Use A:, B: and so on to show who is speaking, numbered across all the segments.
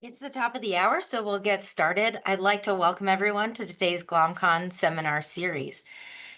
A: It's the top of the hour, so we'll get started. I'd like to welcome everyone to today's GlomCon seminar series.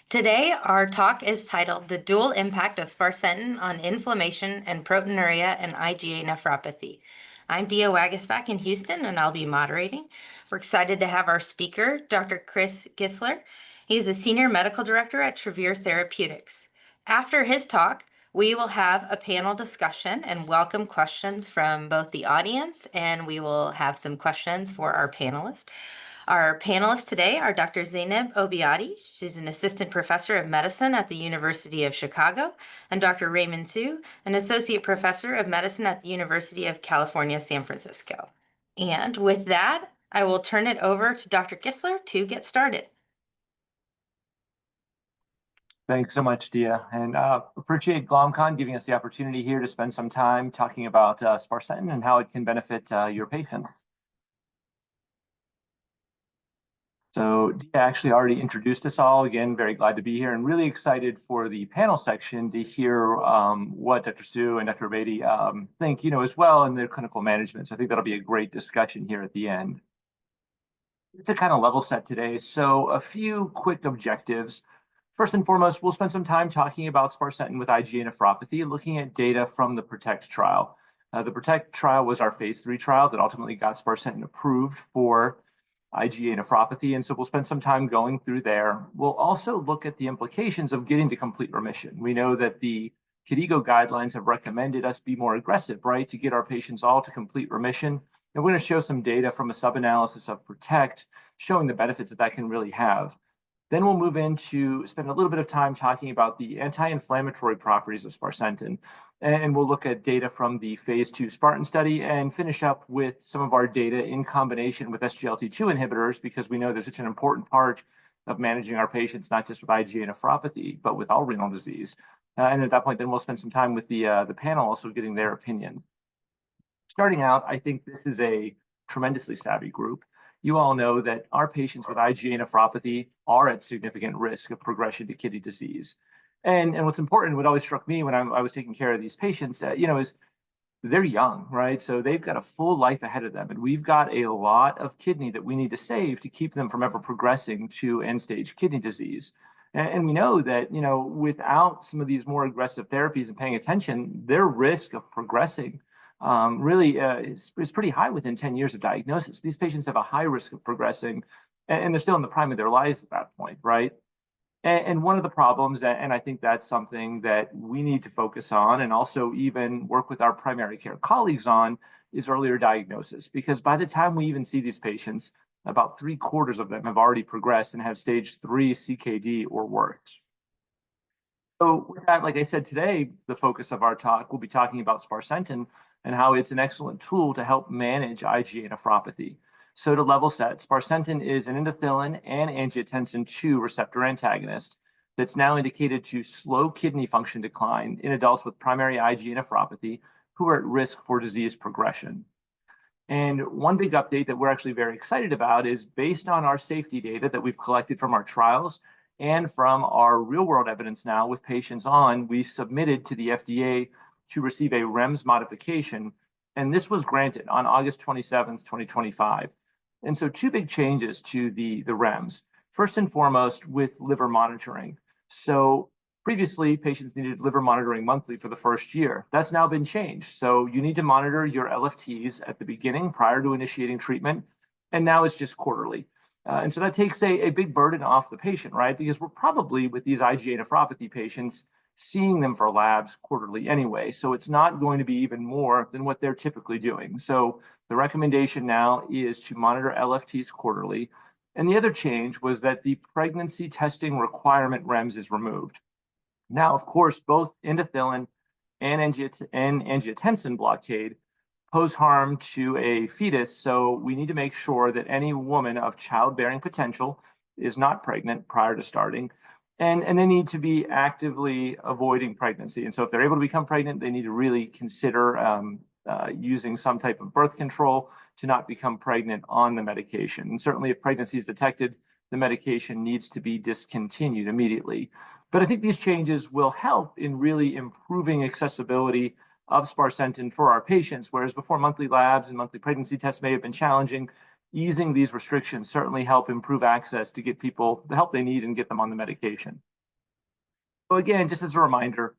A: Today, our talk is titled The Dual Impact of Sparsentan on Inflammation and Proteinuria and IgA Nephropathy. I'm Dia Wagasback in Houston, and I'll be moderating. We're excited to have our speaker, Dr. Chris Gisler. He's a Senior Medical Director at Travere Therapeutics. After his talk, we will have a panel discussion and welcome questions from both the audience, and we will have some questions for our panelists. Our panelists today are Dr. Zainab Obaidi. She's an assistant professor of medicine at the University of Chicago, and Dr. Raymond Hsu, an associate professor of medicine at the University of California, San Francisco. And with that, I will turn it over to Dr. Gisler to get started.
B: Thanks so much, Dia, and appreciate GlomCon giving us the opportunity here to spend some time talking about sparsentan and how it can benefit your patient. So Dia actually already introduced us all. Again, very glad to be here and really excited for the panel section to hear what Dr. Hsu and Dr. Obaidi think, as well in their clinical management. So I think that'll be a great discussion here at the end. To kind of level set today, so a few quick objectives. First and foremost, we'll spend some time talking about sparsentan with IgA nephropathy, looking at data from the PROTECT trial. The PROTECT trial was our phase 3 trial that ultimately got sparsentan approved for IgA nephropathy, and so we'll spend some time going through there. We'll also look at the implications of getting to complete remission. We know that the KDIGO guidelines have recommended us be more aggressive, right, to get our patients all to complete remission. And we're going to show some data from a sub-analysis of PROTECT showing the benefits that that can really have. Then we'll move into spend a little bit of time talking about the anti-inflammatory properties of sparsentan. And we'll look at data from the phase 2 SPARTAN study and finish up with some of our data in combination with SGLT2 inhibitors, because we know there's such an important part of managing our patients, not just with IgA nephropathy, but with all renal disease. And at that point, then we'll spend some time with the panel also getting their opinion. Starting out, I think this is a tremendously savvy group. You all know that our patients with IgA nephropathy are at significant risk of progression to kidney disease. And what's important, what always struck me when I was taking care of these patients, is they're young, right? So they've got a full life ahead of them. And we've got a lot of kidney that we need to save to keep them from ever progressing to end-stage kidney disease. And we know that, without some of these more aggressive therapies and paying attention, their risk of progressing really is pretty high within 10 years of diagnosis. These patients have a high risk of progressing, and they're still in the prime of their lives at that point, right? And one of the problems, and I think that's something that we need to focus on and also even work with our primary care colleagues on, is earlier diagnosis. Because by the time we even see these patients, about 3/4 of them have already progressed and have stage 3 CKD or worse. So with that, like I said, today, the focus of our talk, we'll be talking about sparsentan and how it's an excellent tool to help manage IgA nephropathy. So to level set, sparsentan is an endothelin and angiotensin II receptor antagonist that's now indicated to slow kidney function decline in adults with primary IgA nephropathy who are at risk for disease progression. And one big update that we're actually very excited about is based on our safety data that we've collected from our trials and from our real-world evidence now with patients on, we submitted to the FDA to receive a REMS modification, and this was granted on August 27th, 2025. And so two big changes to the REMS. First and foremost, with liver monitoring. So previously, patients needed liver monitoring monthly for the first year. That's now been changed. So you need to monitor your LFTs at the beginning prior to initiating treatment, and now it's just quarterly. And so that takes a big burden off the patient, right? Because we're probably, with these IgA nephropathy patients, seeing them for labs quarterly anyway. So it's not going to be even more than what they're typically doing. So the recommendation now is to monitor LFTs quarterly. And the other change was that the pregnancy testing requirement REMS is removed. Now, of course, both endothelin and angiotensin blockade pose harm to a fetus. So we need to make sure that any woman of childbearing potential is not pregnant prior to starting. And they need to be actively avoiding pregnancy. And so if they're able to become pregnant, they need to really consider using some type of birth control to not become pregnant on the medication. And certainly if pregnancy is detected, the medication needs to be discontinued immediately. But I think these changes will help in really improving accessibility of sparsentan for our patients, whereas before monthly labs and monthly pregnancy tests may have been challenging, easing these restrictions certainly help improve access to get people the help they need and get them on the medication. So again, just as a reminder,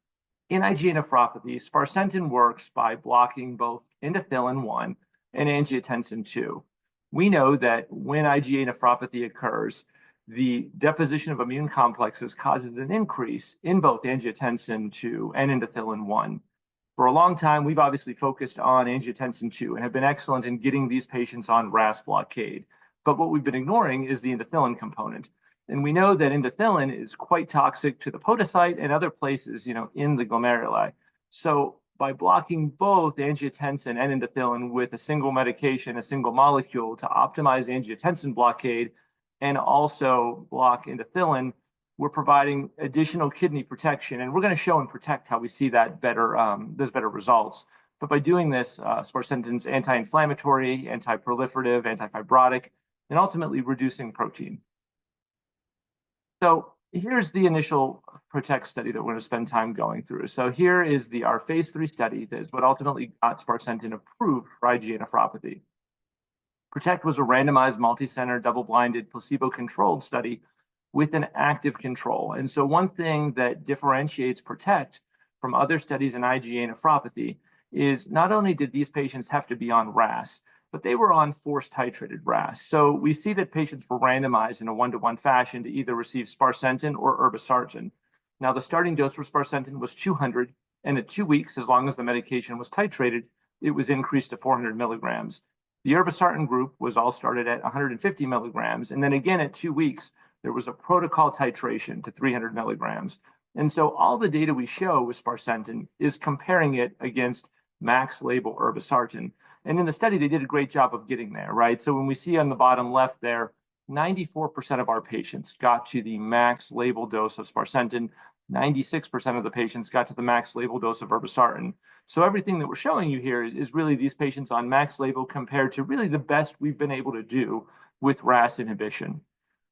B: in IgA nephropathy, sparsentan works by blocking both endothelin-1 and angiotensin-2. We know that when IgA nephropathy occurs, the deposition of immune complexes causes an increase in both angiotensin-2 and endothelin-1. For a long time, we've obviously focused on angiotensin-2 and have been excellent in getting these patients on RAS blockade. But what we've been ignoring is the endothelin component. And we know that endothelin is quite toxic to the podocyte and other places, in the glomeruli. So by blocking both angiotensin and endothelin with a single medication, a single molecule to optimize angiotensin blockade and also block endothelin, we're providing additional kidney protection. And we're going to show in PROTECT how we see that better, those better results. But by doing this, sparsentan's anti-inflammatory, anti-proliferative, anti-fibrotic, and ultimately reducing protein. So here's the initial PROTECT study that we're going to spend time going through. So here is our phase 3 study that is what ultimately got sparsentan approved for IgA nephropathy. PROTECT was a randomized, multi-center, double-blinded, placebo-controlled study with an active control. And so one thing that differentiates PROTECT from other studies in IgA nephropathy is not only did these patients have to be on RAS, but they were on forced titrated RAS. So we see that patients were randomized in a one-to-one fashion to either receive sparsentan or irbesartan. Now, the starting dose for sparsentan was 200, and at 2 weeks, as long as the medication was titrated, it was increased to 400 milligrams. The irbesartan group was all started at 150 milligrams, and then again at 2 weeks, there was a protocol titration to 300 milligrams. And so all the data we show with sparsentan is comparing it against max label irbesartan. And in the study, they did a great job of getting there, right? So when we see on the bottom left there, 94% of our patients got to the max label dose of sparsentan. 96% of the patients got to the max label dose of irbesartan. So everything that we're showing you here is really these patients on max label compared to really the best we've been able to do with RAS inhibition.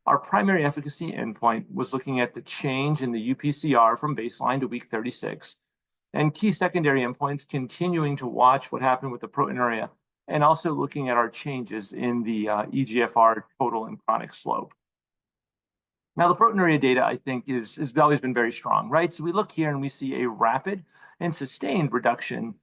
B: Our primary efficacy endpoint was looking at the change in the UPCR from baseline to week 36. And key secondary endpoints, continuing to watch what happened with the proteinuria, and also looking at our changes in the eGFR total and chronic slope. Now, the proteinuria data, I think, has always been very strong, right? So we look here and we see a rapid and sustained reduction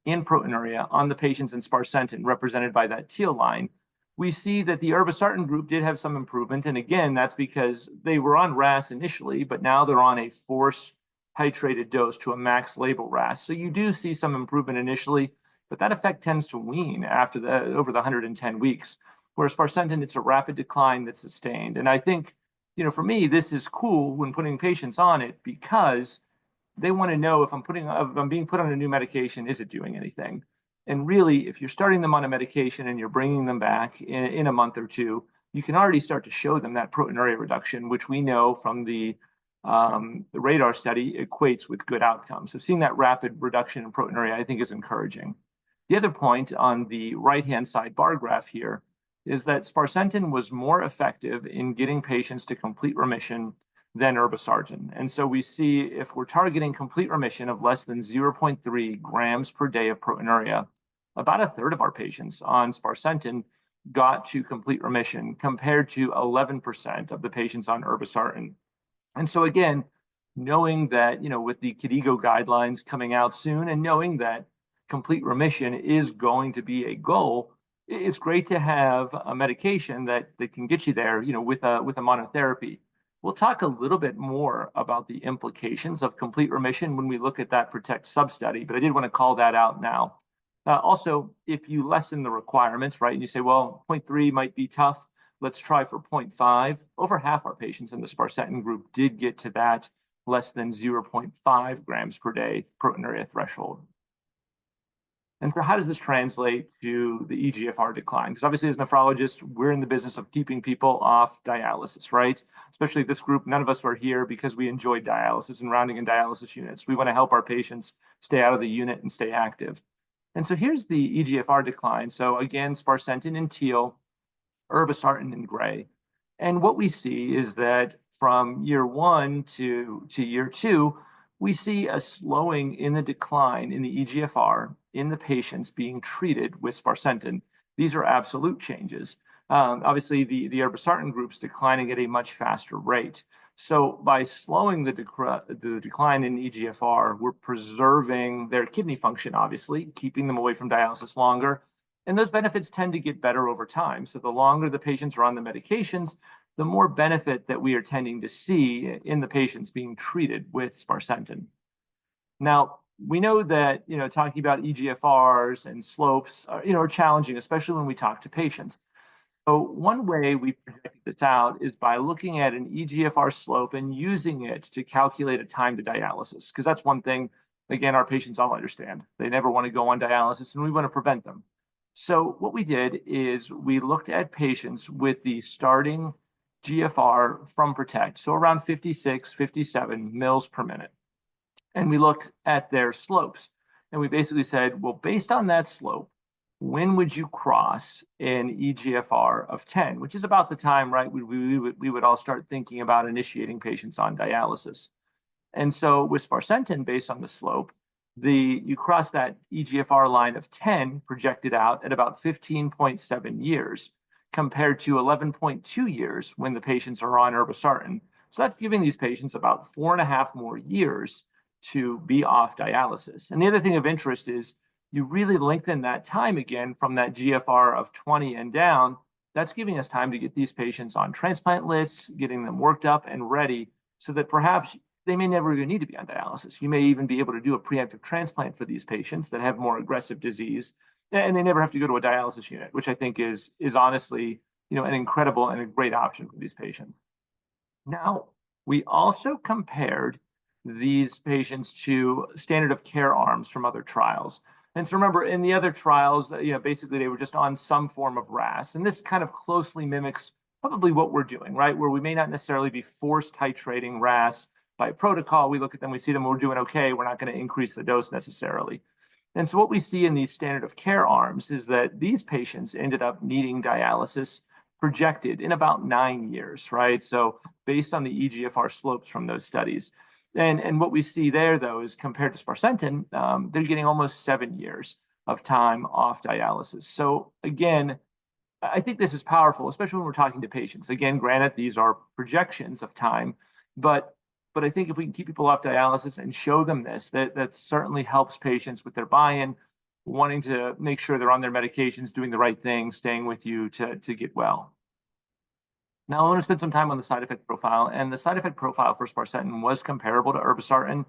B: in proteinuria on the patients in sparsentan, represented by that teal line. We see that the irbesartan group did have some improvement. And again, that's because they were on RAS initially, but now they're on a forced titrated dose to a max label RAS. So you do see some improvement initially, but that effect tends to wane after over the 110 weeks. Whereas sparsentan, it's a rapid decline that's sustained. And I think, for me, this is cool when putting patients on it because they want to know if I'm being put on a new medication, is it doing anything? And really, if you're starting them on a medication and you're bringing them back in a month or two, you can already start to show them that proteinuria reduction, which we know from the RADAR study equates with good outcomes. So seeing that rapid reduction in proteinuria, I think, is encouraging. The other point on the right-hand side bar graph here is that sparsentan was more effective in getting patients to complete remission than irbesartan. And so we see if we're targeting complete remission of less than 0.3 grams per day of proteinuria, about a third of our patients on sparsentan got to complete remission compared to 11% of the patients on irbesartan. And so again, knowing that, with the KDIGO guidelines coming out soon and knowing that complete remission is going to be a goal, it's great to have a medication that can get you there, with a monotherapy. We'll talk a little bit more about the implications of complete remission when we look at that PROTECT sub-study, but I did want to call that out now. Also, if you lessen the requirements, right, and you say, well, 0.3 might be tough, let's try for 0.5. Over half our patients in the sparsentan group did get to that less than 0.5 grams per day proteinuria threshold. And so how does this translate to the eGFR decline? Because obviously as nephrologists, we're in the business of keeping people off dialysis, right? Especially this group, none of us are here because we enjoy dialysis and rounding in dialysis units. We want to help our patients stay out of the unit and stay active. And so here's the eGFR decline. So again, sparsentan in teal, irbesartan in gray. And what we see is that from year 1 to year 2, we see a slowing in the decline in the eGFR in the patients being treated with sparsentan. These are absolute changes. Obviously, the irbesartan group's declining at a much faster rate. So by slowing the decline in eGFR, we're preserving their kidney function, obviously, keeping them away from dialysis longer. And those benefits tend to get better over time. So the longer the patients are on the medications, the more benefit that we are tending to see in the patients being treated with sparsentan. Now, we know that, talking about eGFRs and slopes are challenging, especially when we talk to patients. So one way we project this out is by looking at an eGFR slope and using it to calculate a time to dialysis, because that's one thing, again, our patients all understand. They never want to go on dialysis, and we want to prevent them. So what we did is we looked at patients with the starting GFR from PROTECT, so around 56, 57 mils per minute. And we looked at their slopes. And we basically said, well, based on that slope, when would you cross an eGFR of 10, which is about the time, right, we would all start thinking about initiating patients on dialysis. And so with sparsentan, based on the slope, you cross that eGFR line of 10 projected out at about 15.7 years, compared to 11.2 years when the patients are on irbesartan. So that's giving these patients about 4.5 more years to be off dialysis. And the other thing of interest is you really lengthen that time again from that GFR of 20 and down. That's giving us time to get these patients on transplant lists, getting them worked up and ready so that perhaps they may never even need to be on dialysis. You may even be able to do a preemptive transplant for these patients that have more aggressive disease, and they never have to go to a dialysis unit, which I think is honestly, an incredible and a great option for these patients. Now, we also compared these patients to standard of care arms from other trials. And so remember, in the other trials, basically they were just on some form of RAS. And this kind of closely mimics probably what we're doing, right? Where we may not necessarily be force titrating RAS by protocol. We look at them, we see them, we're doing okay. We're not going to increase the dose necessarily. And so what we see in these standard of care arms is that these patients ended up needing dialysis projected in about 9 years, right? So based on the eGFR slopes from those studies. And what we see there, though, is compared to sparsentan, they're getting almost 7 years of time off dialysis. So again, I think this is powerful, especially when we're talking to patients. Again, granted, these are projections of time, but I think if we can keep people off dialysis and show them this, that certainly helps patients with their buy-in, wanting to make sure they're on their medications, doing the right thing, staying with you to get well. Now, I want to spend some time on the side effect profile, and the side effect profile for sparsentan was comparable to irbesartan.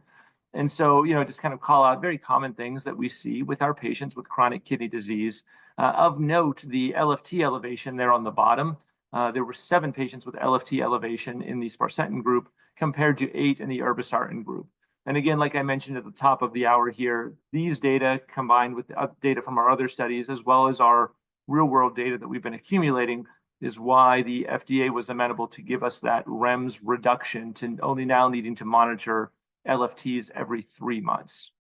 B: And so, just kind of call out very common things that we see with our patients with chronic kidney disease. Of note, the LFT elevation there on the bottom. There were 7 patients with LFT elevation in the sparsentan group compared to 8 in the irbesartan group. And again, like I mentioned at the top of the hour here, these data combined with the data from our other studies, as well as our real-world data that we've been accumulating, is why the FDA was amenable to give us that REMS reduction to only now needing to monitor LFTs every 3 months.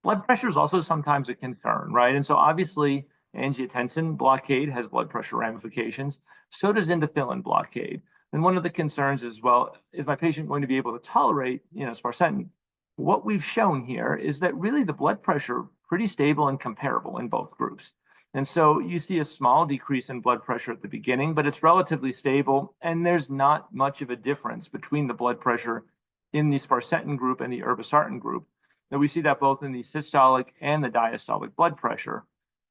B: Blood pressure is also sometimes a concern, right? And so obviously, angiotensin blockade has blood pressure ramifications. So does endothelin blockade. And one of the concerns is, well, is my patient going to be able to tolerate, sparsentan? What we've shown here is that really the blood pressure pretty stable and comparable in both groups. And so you see a small decrease in blood pressure at the beginning, but it's relatively stable, and there's not much of a difference between the blood pressure in the sparsentan group and the irbesartan group. Now, we see that both in the systolic and the diastolic blood pressure.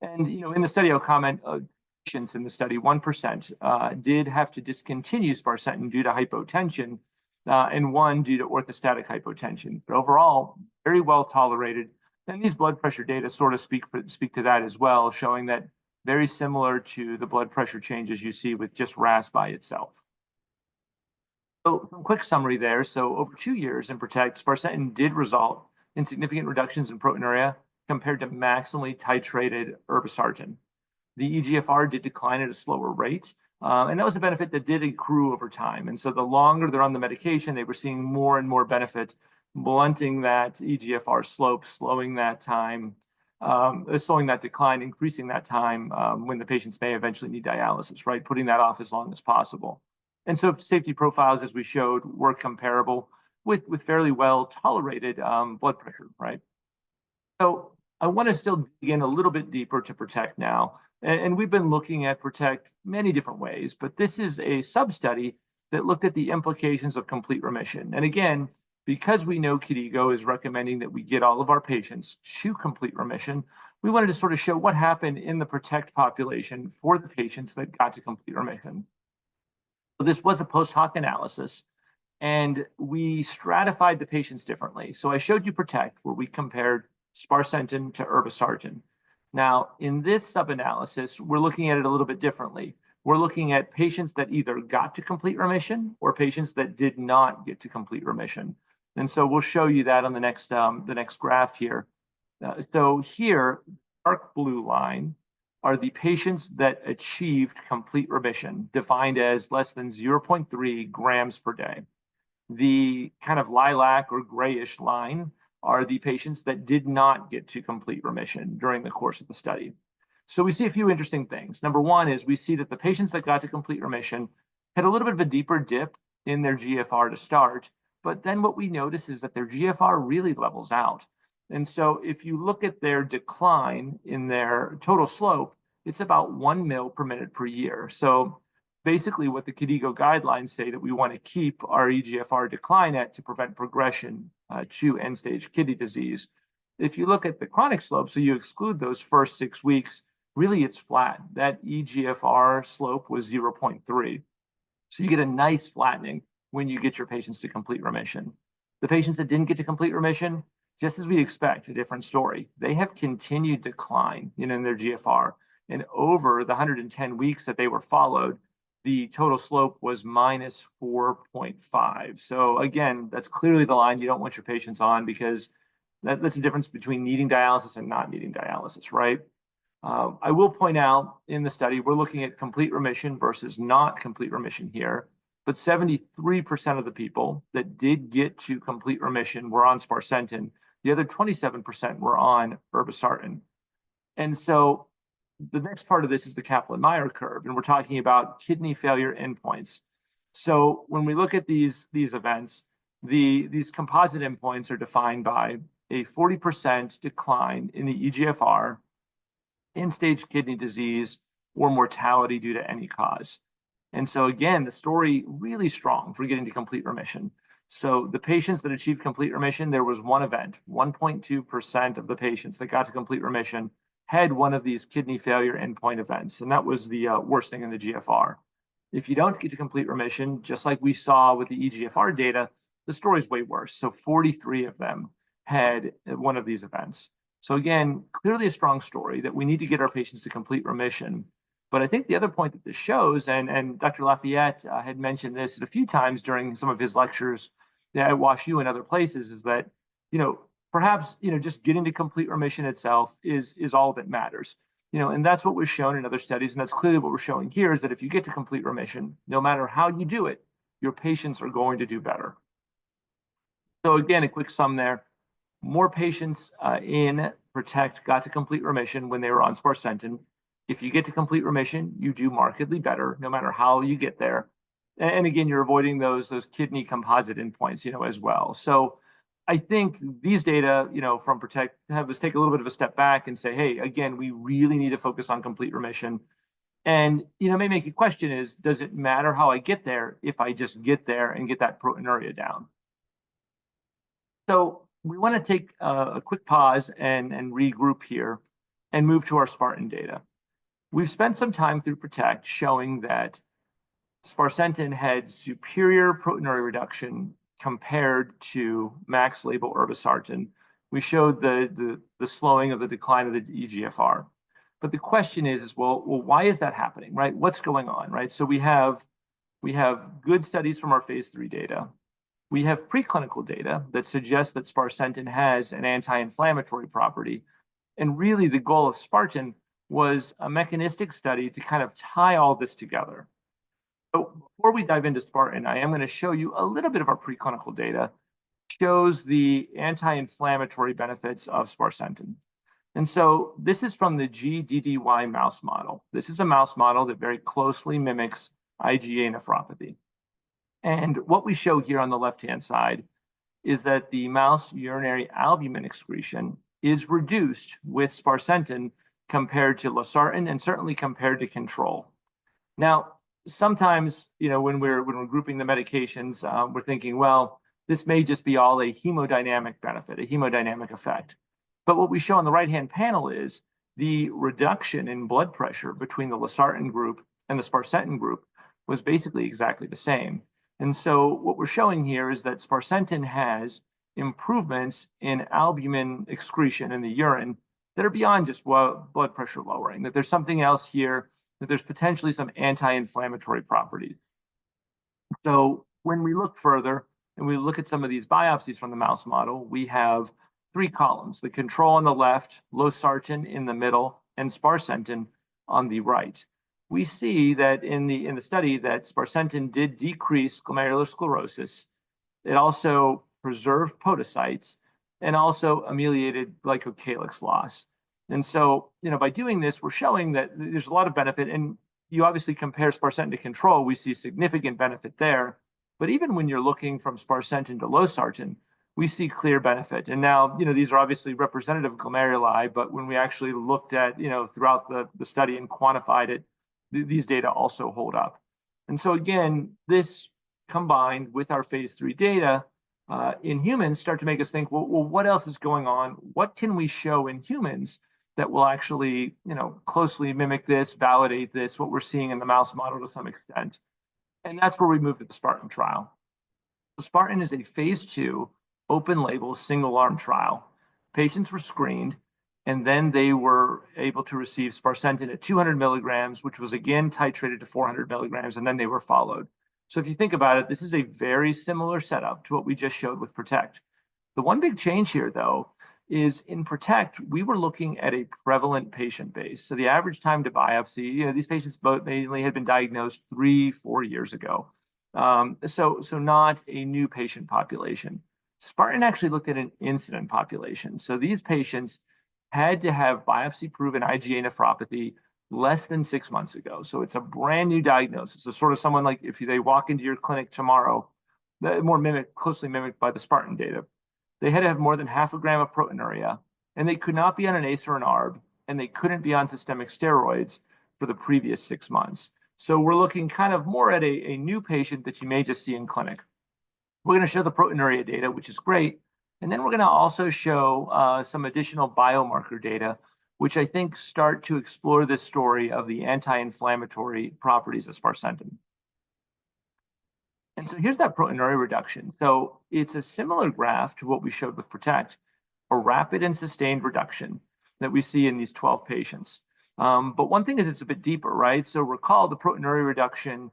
B: And, in the study, I'll comment, patients in the study, 1% did have to discontinue sparsentan due to hypotension, and 1 due to orthostatic hypotension. But overall, very well tolerated. And these blood pressure data sort of speak to that as well, showing that very similar to the blood pressure changes you see with just RAS by itself. So, quick summary there. So, over 2 years in PROTECT, sparsentan did result in significant reductions in proteinuria compared to maximally titrated irbesartan. The eGFR did decline at a slower rate, and that was a benefit that did accrue over time. And so, the longer they're on the medication, they were seeing more and more benefit, blunting that eGFR slope, slowing that time, slowing that decline, increasing that time when the patients may eventually need dialysis, right? Putting that off as long as possible. And so safety profiles, as we showed, were comparable. with fairly well tolerated blood pressure, right? So I want to still dig in a little bit deeper to PROTECT now. And we've been looking at PROTECT many different ways, but this is a sub-study that looked at the implications of complete remission. And again, because we know KDIGO is recommending that we get all of our patients to complete remission, we wanted to sort of show what happened in the PROTECT population for the patients that got to complete remission. So this was a post hoc analysis, and we stratified the patients differently. So I showed you PROTECT, where we compared Sparsentan to irbesartan. Now, in this sub-analysis, we're looking at it a little bit differently. We're looking at patients that either got to complete remission or patients that did not get to complete remission. And so we'll show you that on the next graph here. So here, dark blue line are the patients that achieved complete remission, defined as less than 0.3 grams per day. The kind of lilac or grayish line are the patients that did not get to complete remission during the course of the study. So we see a few interesting things. Number one is we see that the patients that got to complete remission had a little bit of a deeper dip in their GFR to start, but then what we notice is that their GFR really levels out. And so if you look at their decline in their total slope, it's about 1 mil per minute per year. So basically what the KDIGO guidelines say that we want to keep our eGFR decline at to prevent progression to end-stage kidney disease. If you look at the chronic slope, so you exclude those first 6 weeks, really it's flat. That eGFR slope was 0.3. So you get a nice flattening when you get your patients to complete remission. The patients that didn't get to complete remission, just as we expect, a different story. They have continued decline in their GFR. And over the 110 weeks that they were followed, the total slope was minus 4.5. So again, that's clearly the line you don't want your patients on, because that's the difference between needing dialysis and not needing dialysis, right? I will point out in the study, we're looking at complete remission versus not complete remission here, but 73% of the people that did get to complete remission were on Sparsentan. The other 27% were on irbesartan. And so the next part of this is the Kaplan-Meier curve, and we're talking about kidney failure endpoints. So when we look at these events, these composite endpoints are defined by a 40% decline in the eGFR, end-stage kidney disease, or mortality due to any cause. And so again, the story really strong for getting to complete remission. So the patients that achieved complete remission, there was one event, 1.2% of the patients that got to complete remission had one of these kidney failure endpoint events, and that was the worsening in the GFR. If you don't get to complete remission, just like we saw with the eGFR data, the story is way worse. So 43 of them had one of these events. So again, clearly a strong story that we need to get our patients to complete remission. But I think the other point that this shows, and Dr. Lafayette had mentioned this a few times during some of his lectures at WashU and other places, is that, perhaps, just getting to complete remission itself is all that matters. And that's what was shown in other studies. And that's clearly what we're showing here, is that if you get to complete remission, no matter how you do it, your patients are going to do better. So again, a quick sum there. More patients in PROTECT got to complete remission when they were on Sparsentan. If you get to complete remission, you do markedly better, no matter how you get there. And again, you're avoiding those kidney composite endpoints, as well. So I think these data, from PROTECT have us take a little bit of a step back and say, hey, again, we really need to focus on complete remission. And, may make you question is, does it matter how I get there if I just get there and get that proteinuria down? So we want to take a quick pause and regroup here and move to our Spartan data. We've spent some time through PROTECT showing that Sparsentan had superior proteinuria reduction compared to max label irbesartan. We showed the slowing of the decline of the eGFR. But the question is well, why is that happening, right? What's going on, right? So we have good studies from our phase 3 data. We have preclinical data that suggests that Sparsentan has an anti-inflammatory property. And really the goal of Spartan was a mechanistic study to kind of tie all this together. So before we dive into Spartan, I am going to show you a little bit of our preclinical data, shows the anti-inflammatory benefits of Sparsentan. And so this is from the GDDY mouse model. This is a mouse model that very closely mimics IgA nephropathy. And what we show here on the left-hand side is that the mouse urinary albumin excretion is reduced with sparsentan compared to losartan and certainly compared to control. Now, sometimes, when we're grouping the medications, we're thinking, well, this may just be all a hemodynamic benefit, a hemodynamic effect. But what we show on the right-hand panel is the reduction in blood pressure between the losartan group and the sparsentan group was basically exactly the same. And so what we're showing here is that sparsentan has improvements in albumin excretion in the urine that are beyond just blood pressure lowering, that there's something else here, that there's potentially some anti-inflammatory properties. So when we look further and we look at some of these biopsies from the mouse model, we have three columns: the control on the left, losartan in the middle, and sparsentan on the right. We see that in the study that sparsentan did decrease glomerular sclerosis. It also preserved podocytes and also ameliorated glycocalyx loss. And so, by doing this, we're showing that there's a lot of benefit. And you obviously compare sparsentan to control, we see significant benefit there. But even when you're looking from sparsentan to losartan, we see clear benefit. And now, these are obviously representative glomeruli, but when we actually looked at, throughout the study and quantified it, these data also hold up. And so again, this combined with our phase 3 data in humans start to make us think, well, what else is going on? What can we show in humans that will actually, closely mimic this, validate this, what we're seeing in the mouse model to some extent? And that's where we moved to the SPARTAN trial. So SPARTAN is a phase 2 open label single arm trial. Patients were screened and then they were able to receive sparsentan at 200 milligrams, which was again titrated to 400 milligrams, and then they were followed. So if you think about it, this is a very similar setup to what we just showed with PROTECT. The one big change here, though, is in PROTECT, we were looking at a prevalent patient base. So the average time to biopsy, these patients both mainly had been diagnosed 3-4 years ago. So not a new patient population. SPARTAN actually looked at an incident population. So these patients had to have biopsy-proven IgA nephropathy less than 6 months ago. So it's a brand new diagnosis. So sort of someone like if they walk into your clinic tomorrow, more closely mimicked by the SPARTAN data. They had to have more than 0.5 gram of proteinuria, and they could not be on an ACE or an ARB, and they couldn't be on systemic steroids for the previous 6 months. So we're looking kind of more at a new patient that you may just see in clinic. We're going to show the proteinuria data, which is great. And then we're going to also show some additional biomarker data, which I think start to explore this story of the anti-inflammatory properties of sparsentan. And so here's that proteinuria reduction. So it's a similar graph to what we showed with PROTECT, a rapid and sustained reduction that we see in these 12 patients. But one thing is it's a bit deeper, right? So recall the proteinuria reduction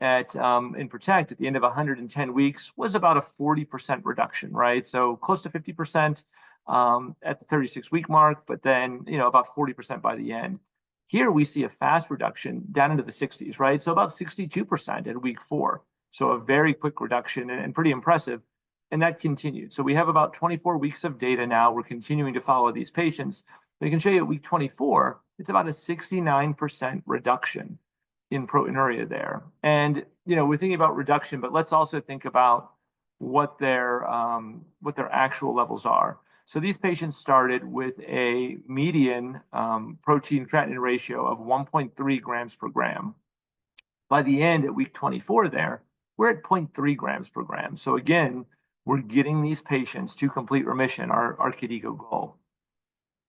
B: in PROTECT at the end of 110 weeks was about a 40% reduction, right? So close to 50% at the 36-week mark, but then about 40% by the end. Here we see a fast reduction down into the 60s, right? So about 62% at week 4. So a very quick reduction and pretty impressive. And that continued. So we have about 24 weeks of data now. We're continuing to follow these patients. We can show you at week 24, it's about a 69% reduction in proteinuria there. And we're thinking about reduction, but let's also think about what their actual levels are. So these patients started with a median protein creatinine ratio of 1.3 grams per gram. By the end at week 24 there, we're at 0.3 grams per gram. So again, we're getting these patients to complete remission, our KDIGO goal.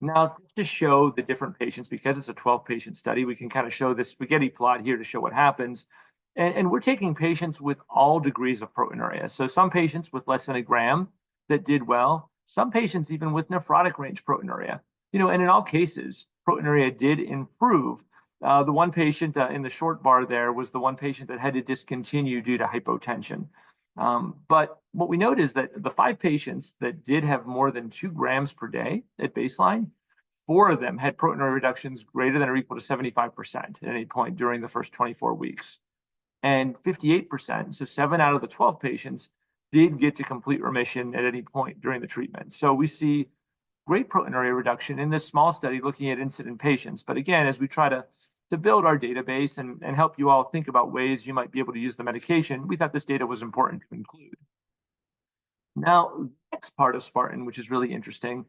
B: Now, to show the different patients, because it's a 12-patient study, we can kind of show this spaghetti plot here to show what happens. And we're taking patients with all degrees of proteinuria. So some patients with less than 1 gram that did well, some patients even with nephrotic range proteinuria. And in all cases, proteinuria did improve. The one patient in the short bar there was the one patient that had to discontinue due to hypotension. But what we note is that the 5 patients that did have more than 2 grams per day at baseline, 4 of them had proteinuria reductions greater than or equal to 75% at any point during the first 24 weeks. And 58%, so 7 out of the 12 patients, did get to complete remission at any point during the treatment. So we see great proteinuria reduction in this small study looking at incident patients. But again, as we try to build our database and help you all think about ways you might be able to use the medication, we thought this data was important to include. Now, the next part of Spartan, which is really interesting,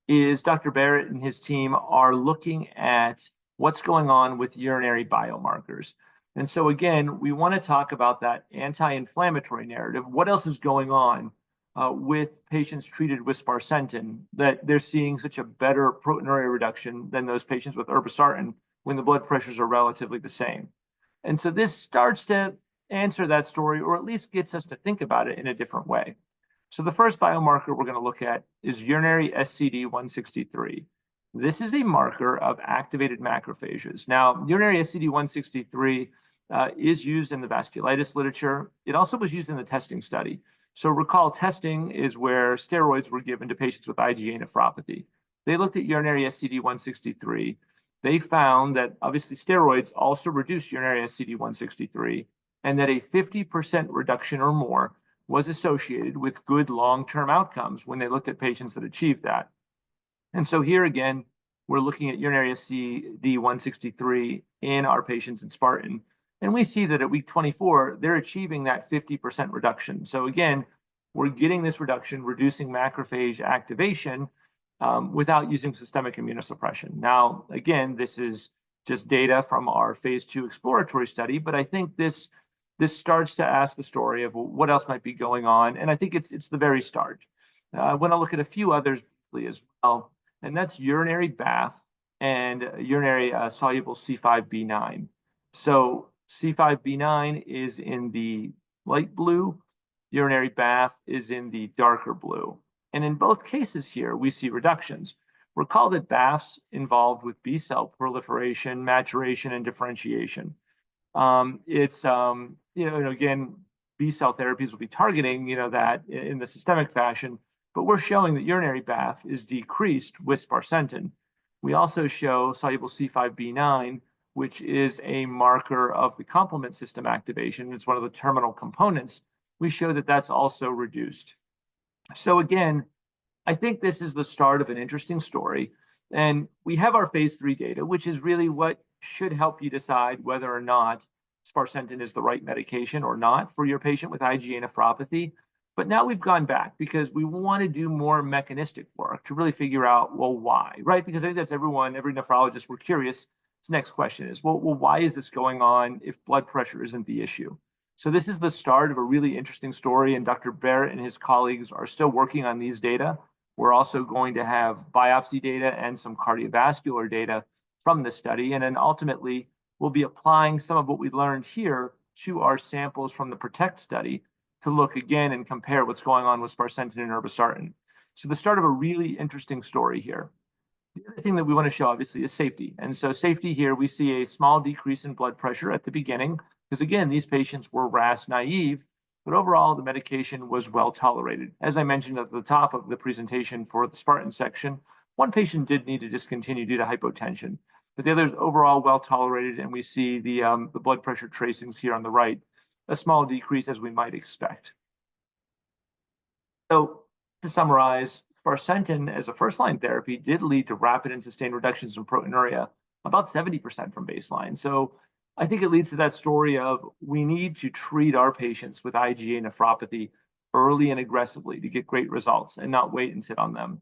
B: is Dr. Barrett and his team are looking at what's going on with urinary biomarkers. And so, again, we want to talk about that anti-inflammatory narrative. What else is going on with patients treated with sparsentan that they're seeing such a better proteinuria reduction than those patients with irbesartan when the blood pressures are relatively the same? And so this starts to answer that story, or at least gets us to think about it in a different way. So the first biomarker we're going to look at is urinary SCD163. This is a marker of activated macrophages. Now, urinary SCD163 is used in the vasculitis literature. It also was used in the testing study. So recall, testing is where steroids were given to patients with IgA nephropathy. They looked at urinary SCD163. They found that obviously steroids also reduce urinary SCD163, and that a 50% reduction or more was associated with good long-term outcomes when they looked at patients that achieved that. And so here again, we're looking at urinary SCD163 in our patients in Spartan, and we see that at week 24, they're achieving that 50% reduction. So again, we're getting this reduction, reducing macrophage activation without using systemic immunosuppression. Now, again, this is just data from our phase 2 exploratory study, but I think this starts to ask the story of what else might be going on, and I think it's the very start. I want to look at a few others as well, and that's urinary BAFF and urinary soluble C5b9. So C5b9 is in the light blue, urinary BAFF is in the darker blue. And in both cases here, we see reductions. Recall that BAFF's involved with B cell proliferation, maturation, and differentiation. Again, B cell therapies will be targeting, that in the systemic fashion, but we're showing that urinary BAFF is decreased with sparsentan. We also show soluble C5b9, which is a marker of the complement system activation. It's one of the terminal components. We show that that's also reduced. So again, I think this is the start of an interesting story. And we have our phase 3 data, which is really what should help you decide whether or not sparsentan is the right medication or not for your patient with IgA nephropathy. But now we've gone back because we want to do more mechanistic work to really figure out, well, why, right? Because I think that's every nephrologist, we're curious. This next question is, well, why is this going on if blood pressure isn't the issue? So this is the start of a really interesting story, and Dr. Barrett and his colleagues are still working on these data. We're also going to have biopsy data and some cardiovascular data from this study, and then ultimately we'll be applying some of what we learned here to our samples from the PROTECT study to look again and compare what's going on with sparsentan and irbesartan. So the start of a really interesting story here. The other thing that we want to show, obviously, is safety. And so safety here, we see a small decrease in blood pressure at the beginning, because again, these patients were RAS naive, but overall the medication was well tolerated. As I mentioned at the top of the presentation for the Spartan section, one patient did need to discontinue due to hypotension, but the others overall well tolerated, and we see the blood pressure tracings here on the right, a small decrease as we might expect. So to summarize, sparsentan as a first-line therapy did lead to rapid and sustained reductions in proteinuria, about 70% from baseline. So I think it leads to that story of we need to treat our patients with IgA nephropathy early and aggressively to get great results and not wait and sit on them.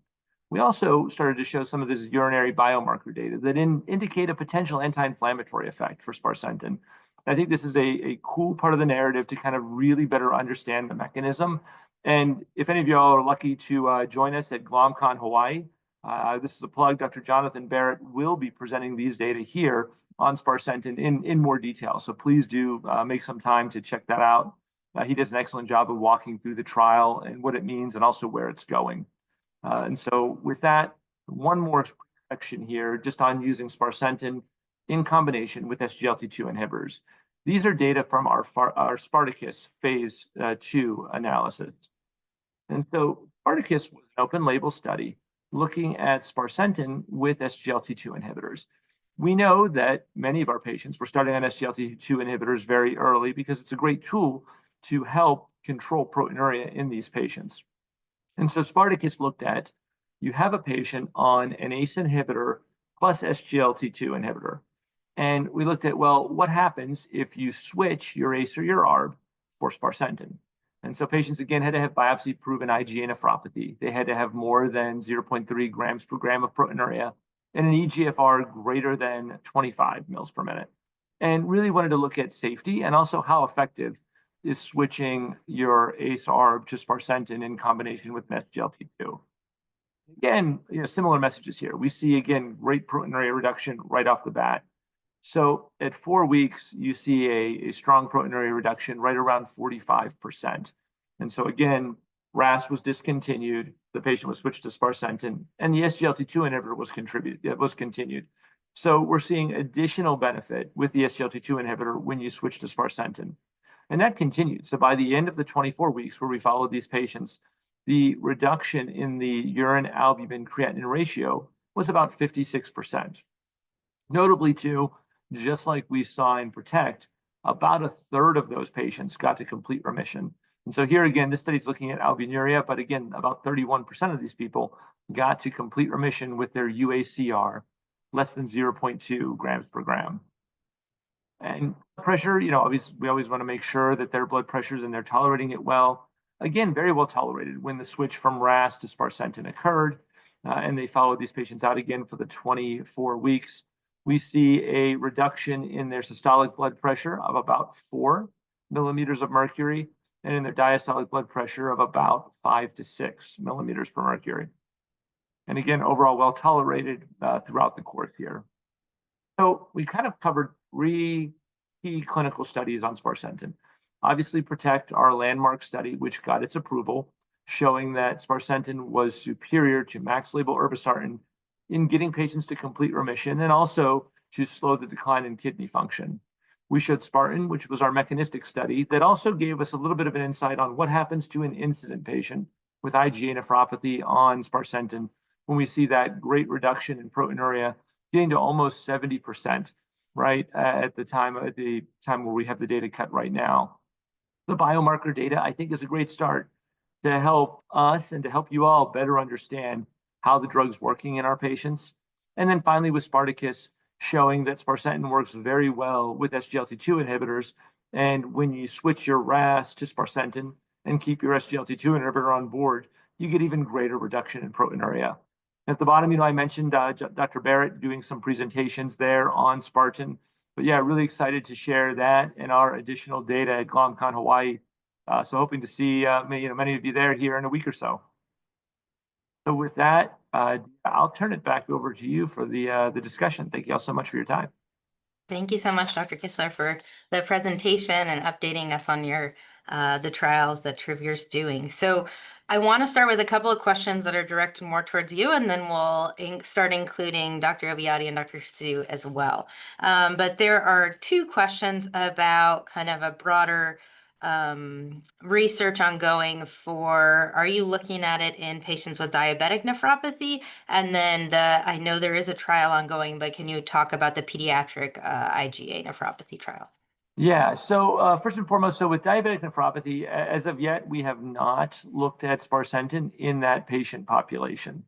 B: We also started to show some of this urinary biomarker data that indicate a potential anti-inflammatory effect for sparsentan. I think this is a cool part of the narrative to kind of really better understand the mechanism. And if any of y'all are lucky to join us at GlomCon Hawaii, this is a plug. Dr. Jonathan Barrett will be presenting these data here on sparsentan in more detail. So please do make some time to check that out. He does an excellent job of walking through the trial and what it means and also where it's going. And so with that, one more section here just on using sparsentan in combination with SGLT2 inhibitors. These are data from our SPARTACUS phase 2 analysis. And so SPARTACUS was an open label study looking at sparsentan with SGLT2 inhibitors. We know that many of our patients were starting on SGLT2 inhibitors very early because it's a great tool to help control proteinuria in these patients. And so Spartacus looked at, you have a patient on an ACE inhibitor plus SGLT2 inhibitor. And we looked at, well, what happens if you switch your ACE or your ARB for sparsentan? And so patients, again, had to have biopsy-proven IgA nephropathy. They had to have more than 0.3 grams per gram of proteinuria and an eGFR greater than 25 mils per minute. And really wanted to look at safety and also how effective is switching your ACE/ARB to sparsentan in combination with an SGLT2. Again, similar messages here. We see, again, great proteinuria reduction right off the bat. So at 4 weeks, you see a strong proteinuria reduction right around 45%. And so again, RAS was discontinued, the patient was switched to sparsentan, and the SGLT2 inhibitor was continued. So we're seeing additional benefit with the SGLT2 inhibitor when you switch to sparsentan. And that continued. So by the end of the 24 weeks where we followed these patients, the reduction in the urine albumin creatinine ratio was about 56%. Notably, too, just like we saw in PROTECT, about a third of those patients got to complete remission. And so here again, this study is looking at albuminuria, but again, about 31% of these people got to complete remission with their UACR less than 0.2 grams per gram. And pressure, we always want to make sure that their blood pressures and they're tolerating it well. Again, very well tolerated when the switch from RAS to sparsentan occurred, and they followed these patients out again for the 24 weeks. We see a reduction in their systolic blood pressure of about 4 millimeters of mercury, and in their diastolic blood pressure of about 5 to 6 millimeters per mercury. And again, overall well tolerated throughout the course here. So we kind of covered 3 key clinical studies on sparsentan. Obviously, PROTECT, our landmark study, which got its approval, showing that sparsentan was superior to max label irbesartan in getting patients to complete remission and also to slow the decline in kidney function. We showed SPARTAN, which was our mechanistic study, that also gave us a little bit of an insight on what happens to an incident patient with IgA nephropathy on sparsentan when we see that great reduction in proteinuria, getting to almost 70%, right, at the time where we have the data cut right now. The biomarker data, I think, is a great start to help us and to help you all better understand how the drug's working in our patients. And then finally with SPARTACUS, showing that sparsentan works very well with SGLT2 inhibitors. And when you switch your RAS to sparsentan and keep your SGLT2 inhibitor on board, you get even greater reduction in proteinuria. At the bottom, I mentioned Dr. Barrett doing some presentations there on Spartan. But yeah, really excited to share that and our additional data at GlomCon Hawaii. So hoping to see many of you there here in a week or so. So with that, I'll turn it back over to you for the discussion. Thank you all so much for your time.
A: Thank you so much, Dr. Gisler, for the presentation and updating us on your the trials that Travere's doing. So I want to start with a couple of questions that are directed more towards you, and then we'll start including Dr. Obaidi and Dr. Hsu as well. But there are 2 questions about kind of a broader research ongoing for, are you looking at it in patients with diabetic nephropathy? And then I know there is a trial ongoing, but can you talk about the pediatric IgA nephropathy trial?
B: Yeah, so first and foremost, so with diabetic nephropathy, as of yet, we have not looked at sparsentan in that patient population.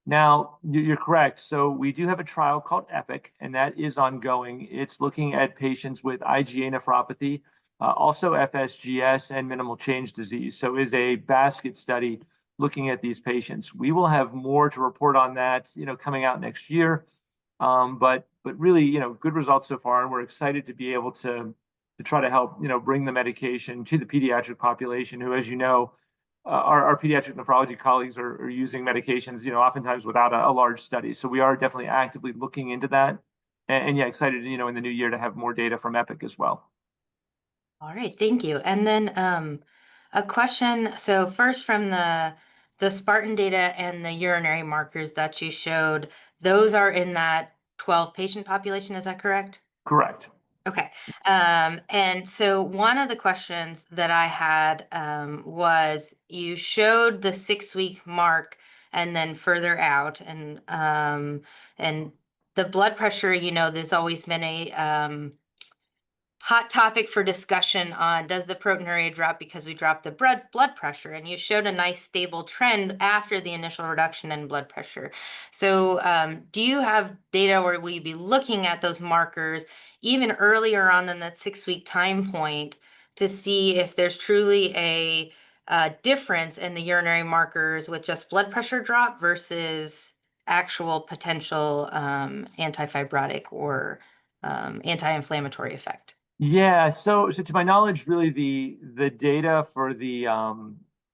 B: Now, you're correct. So we do have a trial called EPIC, and that is ongoing. It's looking at patients with IgA nephropathy, also FSGS and minimal change disease. So is a basket study looking at these patients. We will have more to report on that, coming out next year. But really, good results so far, and we're excited to be able to try to help, bring the medication to the pediatric population, who, as you know, our pediatric nephrology colleagues are using medications, oftentimes without a large study. So we are definitely actively looking into that, and yeah, excited, in the new year to have more data from EPIC as well.
A: All right, thank you. And then a question. So first, from the Spartan data and the urinary markers that you showed, those are in that 12 patient population, is that correct?
B: Correct.
A: Okay. And so one of the questions that I had was, you showed the 6-week mark and then further out, and the blood pressure, there's always been a hot topic for discussion on, does the proteinuria drop because we dropped the blood pressure? And you showed a nice stable trend after the initial reduction in blood pressure. So do you have data where we'd be looking at those markers even earlier on than that 6-week time point to see if there's truly a difference in the urinary markers with just blood pressure drop versus actual potential antifibrotic or anti-inflammatory effect.
B: Yeah, so to my knowledge, really the data for the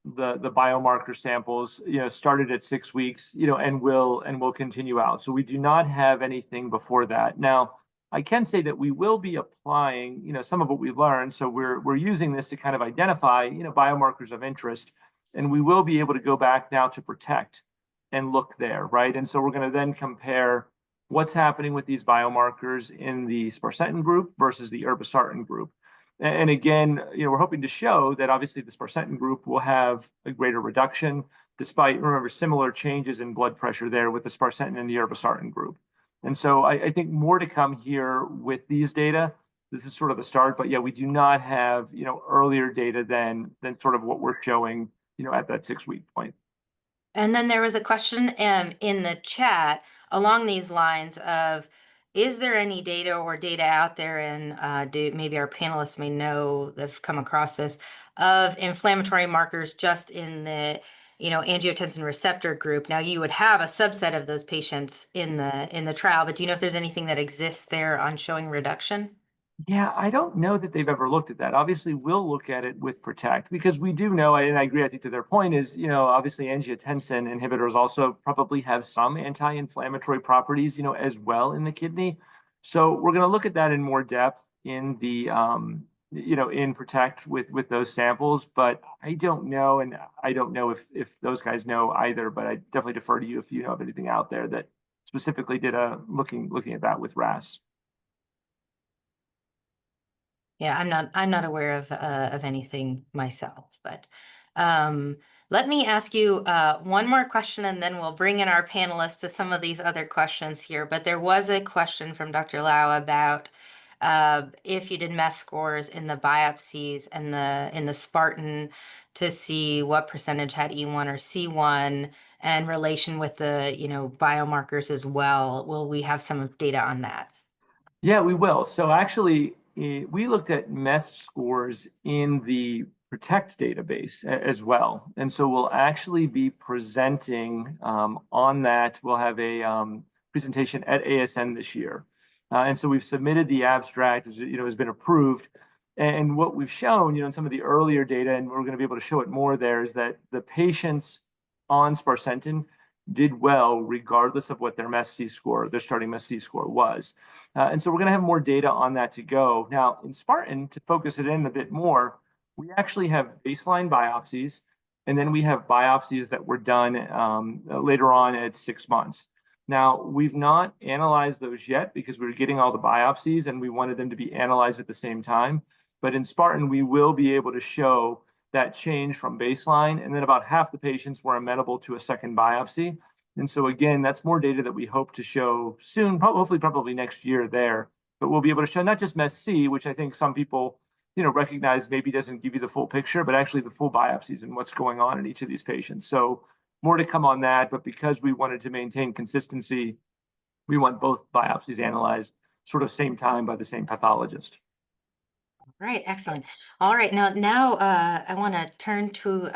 B: biomarker samples, started at 6 weeks, and will continue out. So we do not have anything before that. Now, I can say that we will be applying, some of what we learned. So we're using this to kind of identify, biomarkers of interest, and we will be able to go back now to Protect and look there, right? And so we're going to then compare what's happening with these biomarkers in the sparsentan group versus the irbesartan group. And again, we're hoping to show that obviously the sparsentan group will have a greater reduction, despite, remember, similar changes in blood pressure there with the sparsentan and the irbesartan group. And so I think more to come here with these data. This is sort of the start, but yeah, we do not have, earlier data than sort of what we're showing, at that 6 week point.
A: And then there was a question in the chat along these lines of, is there any data or data out there, and maybe our panelists may know, they've come across this, of inflammatory markers just in the angiotensin receptor group? Now you would have a subset of those patients in the trial, but do you know if there's anything that exists there on showing reduction?
B: Yeah, I don't know that they've ever looked at that. Obviously, we'll look at it with Protect because we do know, and I agree, I think to their point is, obviously angiotensin inhibitors also probably have some anti-inflammatory properties, as well in the kidney. So we're going to look at that in more depth in the, in Protect with those samples. But I don't know, and I don't know if those guys know either. But I definitely defer to you if you know of anything out there that specifically did a looking at that with RAS.
A: Yeah, I'm not aware of anything myself, but um, let me ask you one more question, and then we'll bring in our panelists to some of these other questions here. But there was a question from Dr. Lau about if you did MES scores in the biopsies and in the Spartan to see what percentage had E1 or C1 and relation with the biomarkers as well. Will we have some data on that?
B: Yeah, we will. So actually, we looked at MES scores in the Protect database as well. And so we'll actually be presenting on that. We'll have a presentation at ASN this year. And so we've submitted the abstract, has been approved. And what we've shown, in some of the earlier data, and we're going to be able to show it more there, is that the patients on sparsentan did well regardless of what their MES-C score, their starting MES-C score was. And so we're going to have more data on that to go. Now, in Spartan, to focus it in a bit more, we actually have baseline biopsies, and then we have biopsies that were done later on at 6 months. Now, we've not analyzed those yet because we were getting all the biopsies and we wanted them to be analyzed at the same time. But in Spartan, we will be able to show that change from baseline, and then about half the patients were amenable to a second biopsy. And so again, that's more data that we hope to show soon, hopefully probably next year there, but we'll be able to show not just MES-C, which I think some people, recognize maybe doesn't give you the full picture, but actually the full biopsies and what's going on in each of these patients. So more to come on that, but because we wanted to maintain consistency, we want both biopsies analyzed sort of same time by the same pathologist.
A: Right, excellent. All right, now I want to turn to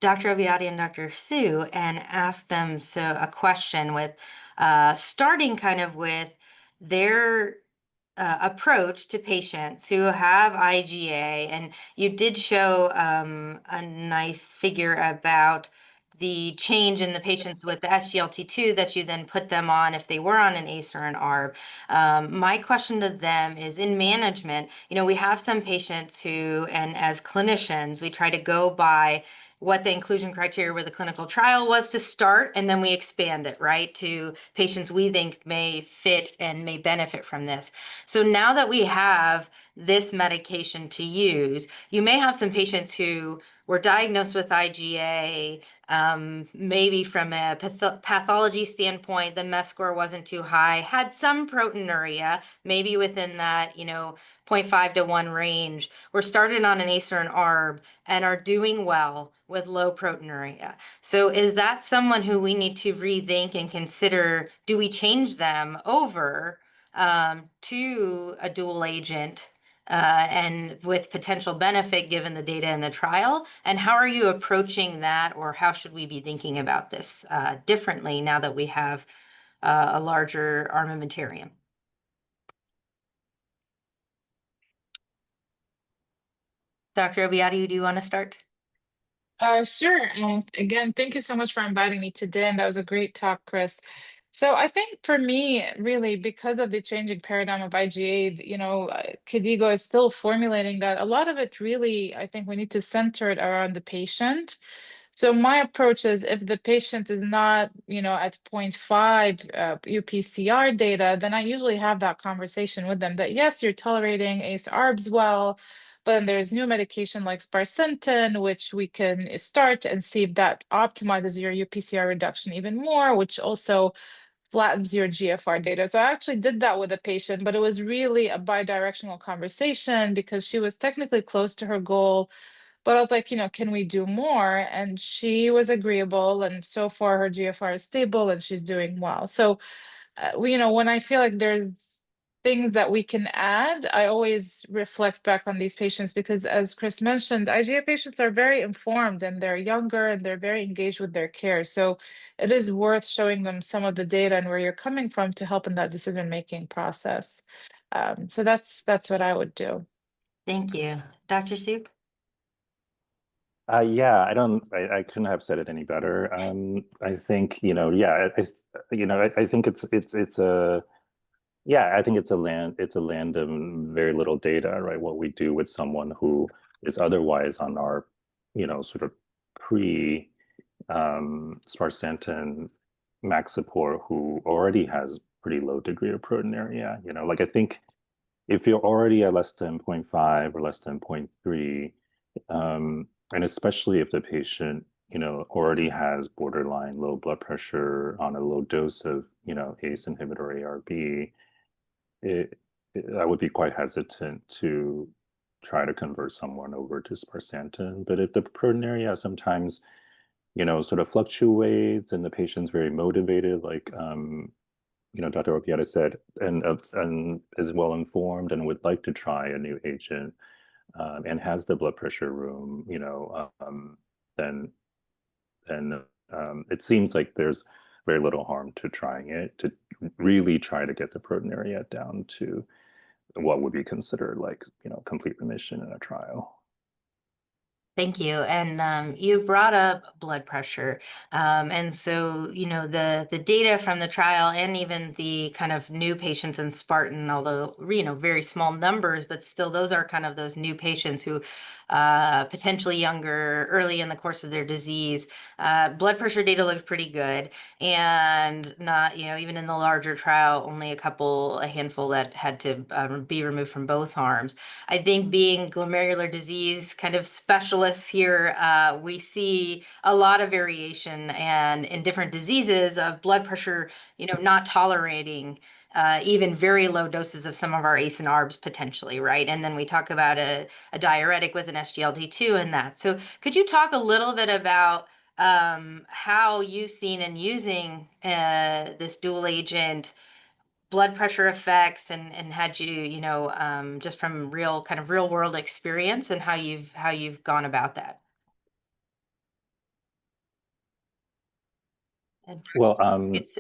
A: Dr. Obaidi and Dr. Hsu and ask them a question with starting kind of with their approach to patients who have IgA, and you did show a nice figure about the change in the patients with the SGLT2 that you then put them on if they were on an ACE or an ARB. My question to them is, in management, we have some patients who, and as clinicians, we try to go by what the inclusion criteria where the clinical trial was to start, and then we expand it, right, to patients we think may fit and may benefit from this. So now that we have this medication to use, you may have some patients who were diagnosed with IgA, maybe from a pathology standpoint, the MES score wasn't too high, had some proteinuria, maybe within that, 0.5 to 1 range, were started on an ACE or an ARB and are doing well with low proteinuria. So is that someone who we need to rethink and consider, do we change them over to a dual agent and with potential benefit given the data in the trial? And how are you approaching that, or how should we be thinking about this differently now that we have a larger armamentarium? Dr. Obaidi, do you want to start?
C: Sure. Again, thank you so much for inviting me today. And that was a great talk, Chris. So I think for me, really, because of the changing paradigm of IgA, KDIGO is still formulating that. A lot of it really, I think we need to center it around the patient. So my approach is if the patient is not, at zero point 0.5 UPCR data, then I usually have that conversation with them that yes, you're tolerating ACE ARBs well, but then there's new medication like Sparsentan, which we can start and see if that optimizes your UPCR reduction even more, which also flattens your GFR data. So I actually did that with a patient, but it was really a bidirectional conversation because she was technically close to her goal. But I was like, can we do more? And she was agreeable. And so far, her GFR is stable and she's doing well. So, when I feel like there's things that we can add, I always reflect back on these patients because, as Chris mentioned, IgA patients are very informed and they're younger and they're very engaged with their care. So, it is worth showing them some of the data and where you're coming from to help in that decision-making process. So that's what I would do.
A: Thank you. Dr. Soup?
D: Yeah, I couldn't have said it any better. I think, yeah, I think it's a, yeah, I think it's a land of very little data, right? What we do with someone who is otherwise on our, sort of pre sparsentan max support, who already has pretty low degree of proteinuria. Like I think if you're already at less than 0.5 or less than 0.3, and especially if the patient, already has borderline low blood pressure on a low dose of, ACE inhibitor ARB, I would be quite hesitant to try to convert someone over to sparsentan. But if the proteinuria sometimes, sort of fluctuates and the patient's very motivated, like Dr. Opiata said, and is well informed and would like to try a new agent, and has the blood pressure room, then it seems like there's very little harm to trying it to really try to get the proteinuria down to what would be considered like, complete remission in a trial.
A: Thank you. And you brought up blood pressure. And so, the data from the trial and even the kind of new patients in Spartan, although, very small numbers, but still those are kind of those new patients who potentially younger, early in the course of their disease. Blood pressure data looked pretty good. And not, even in the larger trial, only a handful that had to be removed from both arms. I think being glomerular disease kind of specialists here, we see a lot of variation and in different diseases of blood pressure, not tolerating even very low doses of some of our ACE and ARBs potentially, right? And then we talk about a diuretic with an SGLT2 and that. So could you talk a little bit about how you've seen in using this dual agent blood pressure effects and had you, just from real world experience and how you've gone about that? And
D: Well,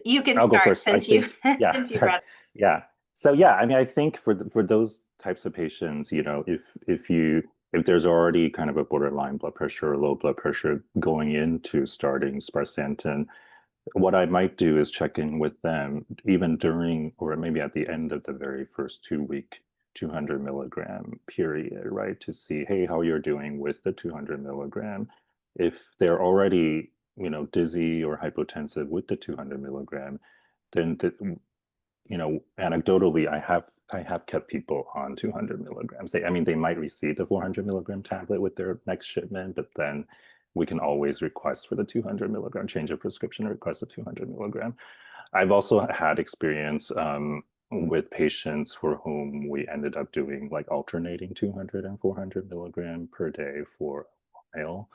A: you can
D: I'll go
A: start
D: first. I
A: since you
D: think, yeah,
A: since you
D: sorry.
A: brought.
D: Yeah. So yeah, I mean, I think for those types of patients, if there's already kind of a borderline blood pressure or low blood pressure going into starting sparsentan, what I might do is check in with them even during or maybe at the end of the very first 2-week 200 milligram period, right? To see, hey, how you're doing with the 200 milligram. If they're already, dizzy or hypotensive with the 200 milligram, then anecdotally, I have kept people on 200 milligrams. They might receive the 400 milligram tablet with their next shipment, but then we can always request for the 200 milligram, change of prescription, request the 200 milligram. I've also had experience with patients for whom we ended up doing like alternating 200 and 400 milligram per day for a while.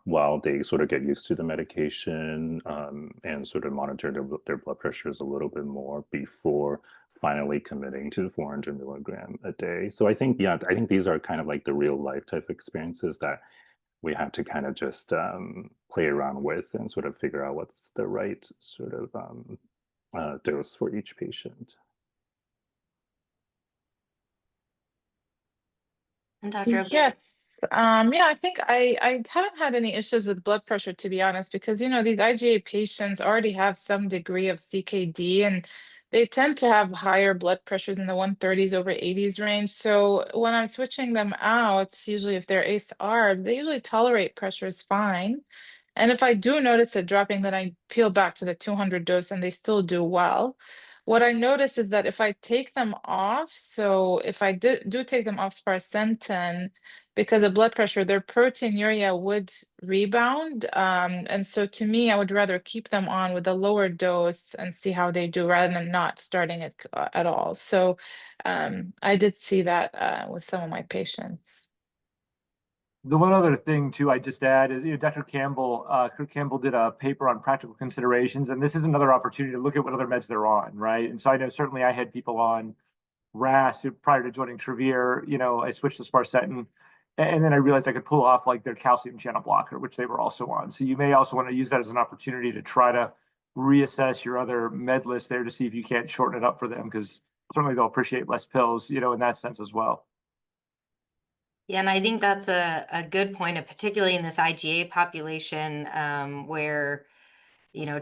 D: while they sort of get used to the medication and sort of monitor their blood pressures a little bit more before finally committing to 400 milligram a day. So I think, yeah, I think these are kind of like the real life type experiences that we have to kind of just play around with and sort of figure out what's the right sort of dose for each patient.
A: And Dr. Obaidi?
C: Yes. Yeah, I think I haven't had any issues with blood pressure, to be honest, because these IgA patients already have some degree of CKD, and they tend to have higher blood pressures in the 130s over 80s range. So when I'm switching them out, usually if they're ACE-ARB, they usually tolerate pressures fine. And if I do notice it dropping, then I peel back to the 200 dose and they still do well. What I notice is that if I take them off, so if I do take them off Sparsentan, because of blood pressure, their proteinuria would rebound. And so to me, I would rather keep them on with a lower dose and see how they do rather than not starting it at all. So I did see that with some of my patients.
B: The one other thing too, I just add is, Dr. Campbell, Kirk Campbell did a paper on practical considerations, and this is another opportunity to look at what other meds they're on, right? And so I know certainly I had people on RAS prior to joining Travere. I switched to Sparsentan, and then I realized I could pull off like their calcium channel blocker, which they were also on. So you may also want to use that as an opportunity to try to reassess your other med list there to see if you can't shorten it up for them, because certainly they'll appreciate less pills, in that sense as well.
A: Yeah, and I think that's a good point, particularly in this IgA population, where,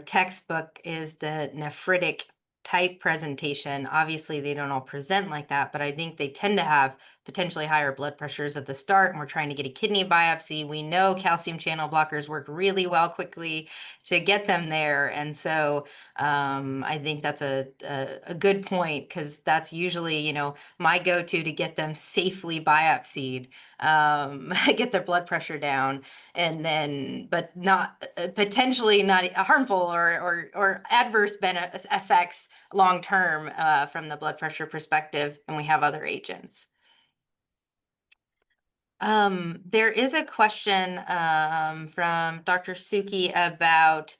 A: textbook is the nephritic type presentation. Obviously, they don't all present like that, but I think they tend to have potentially higher blood pressures at the start, and we're trying to get a kidney biopsy. We know calcium channel blockers work really well quickly to get them there. And so I think that's a good point, because that's usually, my go-to to get them safely biopsied, get their blood pressure down, and then, but not potentially not harmful or adverse effects long term from the blood pressure perspective, and we have other agents. There is a question from Dr. Suki about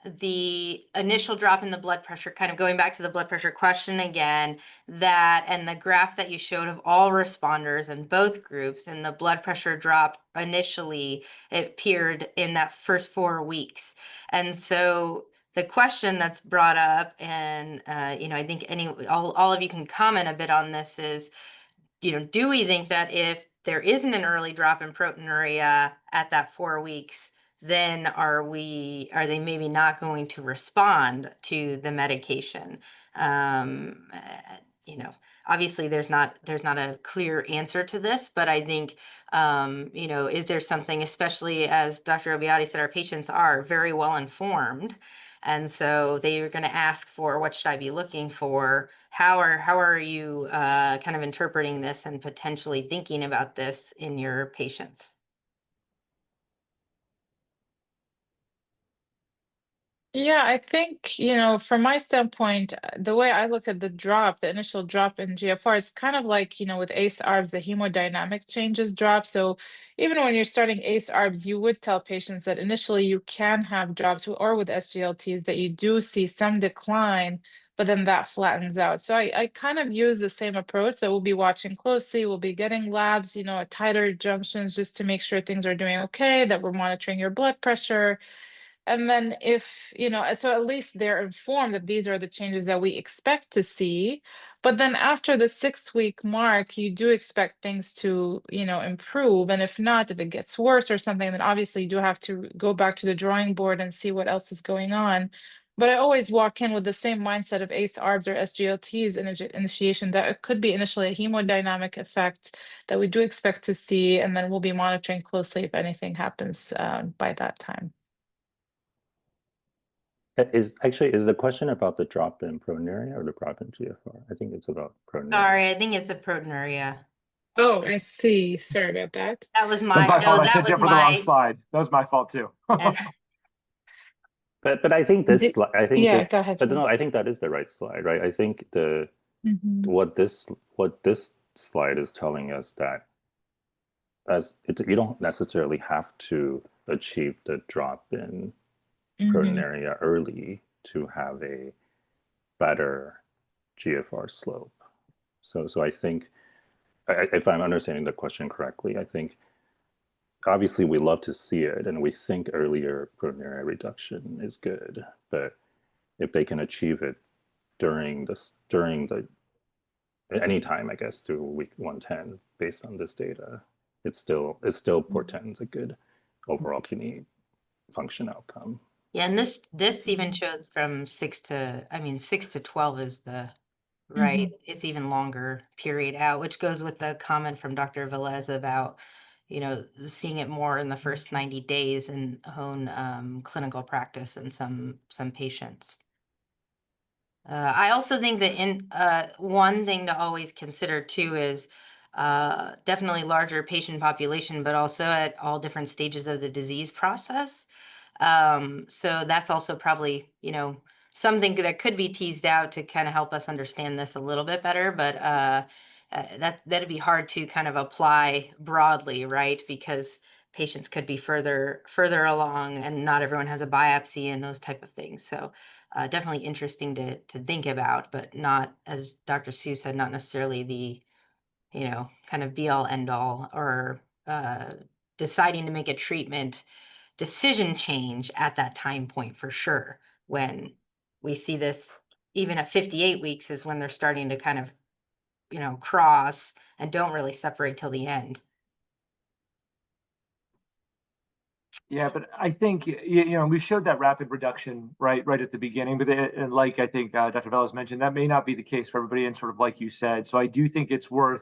A: the initial drop in the blood pressure, kind of going back to the blood pressure question again, and the graph that you showed of all responders in both groups, and the blood pressure drop initially, it appeared in that first 4 weeks. And so the question that's brought up, and I think all of you can comment a bit on this, is, do we think that if there isn't an early drop in proteinuria at that 4 weeks, then are they maybe not going to respond to the medication? Obviously there's not a clear answer to this, but I think, is there something, especially as Dr. Obaidi said, our patients are very well informed. And so they are going to ask for, what should I be looking for? How are you kind of interpreting this and potentially thinking about this in your patients?
C: Yeah, I think, from my standpoint, the way I look at the initial drop in GFR, is kind of like, with ACE-ARBs, the hemodynamic changes drop. So even when you're starting ACE-ARBs, you would tell patients that initially you can have drops, or with SGLTs, that you do see some decline, but then that flattens out. So I kind of use the same approach, that we'll be watching closely, we'll be getting labs, at tighter junctions, just to make sure things are doing okay, that we're monitoring your blood pressure. And then if, so at least they're informed that these are the changes that we expect to see. But then after the 6-week mark, you do expect things to, improve. And if not, if it gets worse or something, then obviously you do have to go back to the drawing board and see what else is going on. But I always walk in with the same mindset of ACE-ARBs or SGLTs initiation, that it could be initially a hemodynamic effect that we do expect to see, and then we'll be monitoring closely if anything happens by that time.
D: Is the question about the drop in proteinuria or the drop in GFR? I think it's about proteinuria.
A: Sorry, I think it's the proteinuria.
C: Oh, I see. Sorry about that.
A: That was
B: That's my fault. I set you up for the wrong
A: my.
B: slide. That was my fault too.
D: But I think this slide,
C: Yeah, go ahead.
D: But no, I think that is the right slide, right? I think what this slide is telling us, that you don't necessarily have to achieve the drop in
C: Mhm.
D: proteinuria early to have a better GFR slope. So I think, if I'm understanding the question correctly, I think obviously we love to see it, and we think earlier proteinuria reduction is good, but if they can achieve it during the any time, I guess, through week 110, based on this data, it still portends a good overall kidney function outcome.
A: Yeah, and this even shows from 6 to 12 is the right.
C: Mhm.
A: It's even longer period out, which goes with the comment from Dr. Velez about, seeing it more in the first 90 days in own clinical practice in some patients. I also think that one thing to always consider too is definitely larger patient population, but also at all different stages of the disease process. So that's also probably, something that could be teased out to kind of help us understand this a little bit better, but that'd be hard to kind of apply broadly, right? Because patients could be further along and not everyone has a biopsy and those type of things. So definitely interesting to think about, but not, as Dr. Hsu said, not necessarily the, kind of be all end all or deciding to make a treatment decision change at that time point for sure. When we see this, even at 58 weeks is when they're starting to kind of, cross and don't really separate till the end.
B: Yeah, but I think we showed that rapid reduction right at the beginning, but and like I think Dr. Velas mentioned, that may not be the case for everybody, and sort of like you said. So I do think it's worth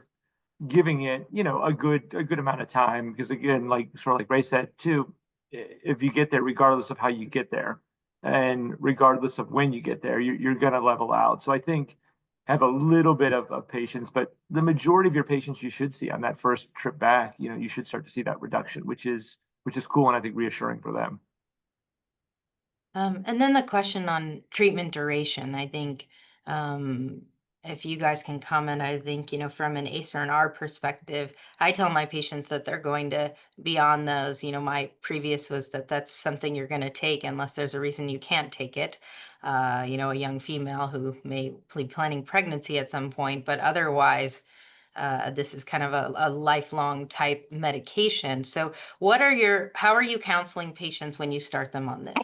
B: giving it a good amount of time, because again, like sort of like Ray said too, if you get there, regardless of how you get there, and regardless of when you get there, you're going to level out. So I think have a little bit of patience, but the majority of your patients you should see on that first trip back, you should start to see that reduction, which is cool and I think reassuring for them.
A: And then the question on treatment duration, I think, um, if you guys can comment, I think, from an ACE or an R perspective, I tell my patients that they're going to be on those. My previous was that that's something you're going to take unless there's a reason you can't take it. A young female who may be planning pregnancy at some point, but otherwise, this is kind of a lifelong type medication. So how are you counseling patients when you start them on this?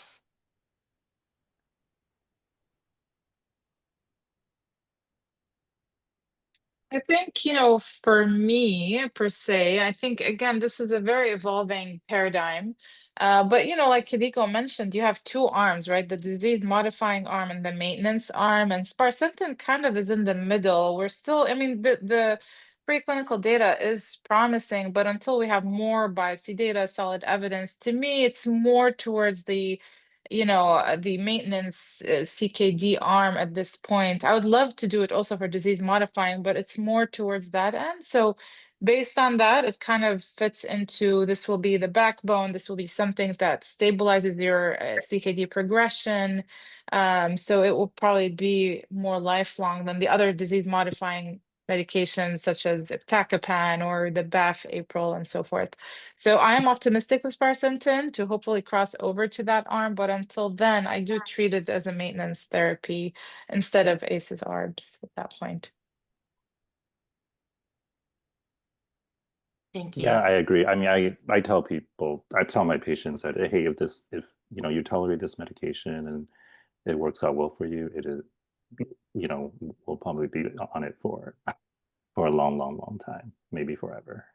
C: I think, for me per se, I think again, this is a very evolving paradigm. But like Hideko mentioned, you have two arms, right? The disease modifying arm and the maintenance arm, and sparsentan kind of is in the middle. We're still, I mean, the preclinical data is promising, but until we have more biopsy data, solid evidence, to me, it's more towards the maintenance CKD arm at this point. I would love to do it also for disease modifying, but it's more towards that end. So based on that, it kind of fits into this will be the backbone. This will be something that stabilizes your CKD progression. So it will probably be more lifelong than the other disease modifying medications such as iptacopan or the BAF, APRIL, and so forth. So I am optimistic with sparsentan to hopefully cross over to that arm, but until then, I do treat it as a maintenance therapy instead of ACEs ARBs at that point.
A: Thank
D: Yeah,
A: you.
D: I agree. I mean, I tell my patients that, hey, if you tolerate this medication and it works out well for you, it is, we'll probably be on it for a long, long, long time, maybe forever.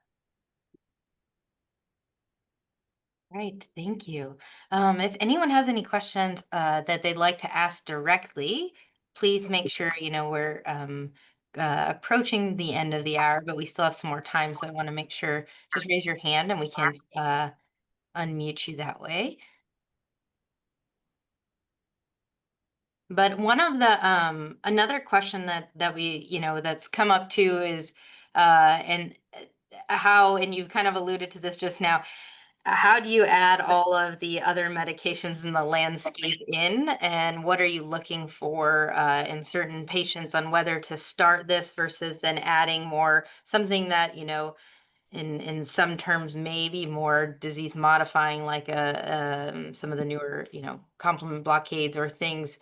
A: Right, thank you. If anyone has any questions that they'd like to ask directly, please make sure we're approaching the end of the hour, but we still have some more time, so I want to make sure just raise your hand and we can unmute you that way. But one of the another question that we that's come up too is and how, and you kind of alluded to this just now, how do you add all of the other medications in the landscape in, and what are you looking for in certain patients on whether to start this versus then adding more, something that in some terms, maybe more disease modifying, like some of the newer, complement blockades or things.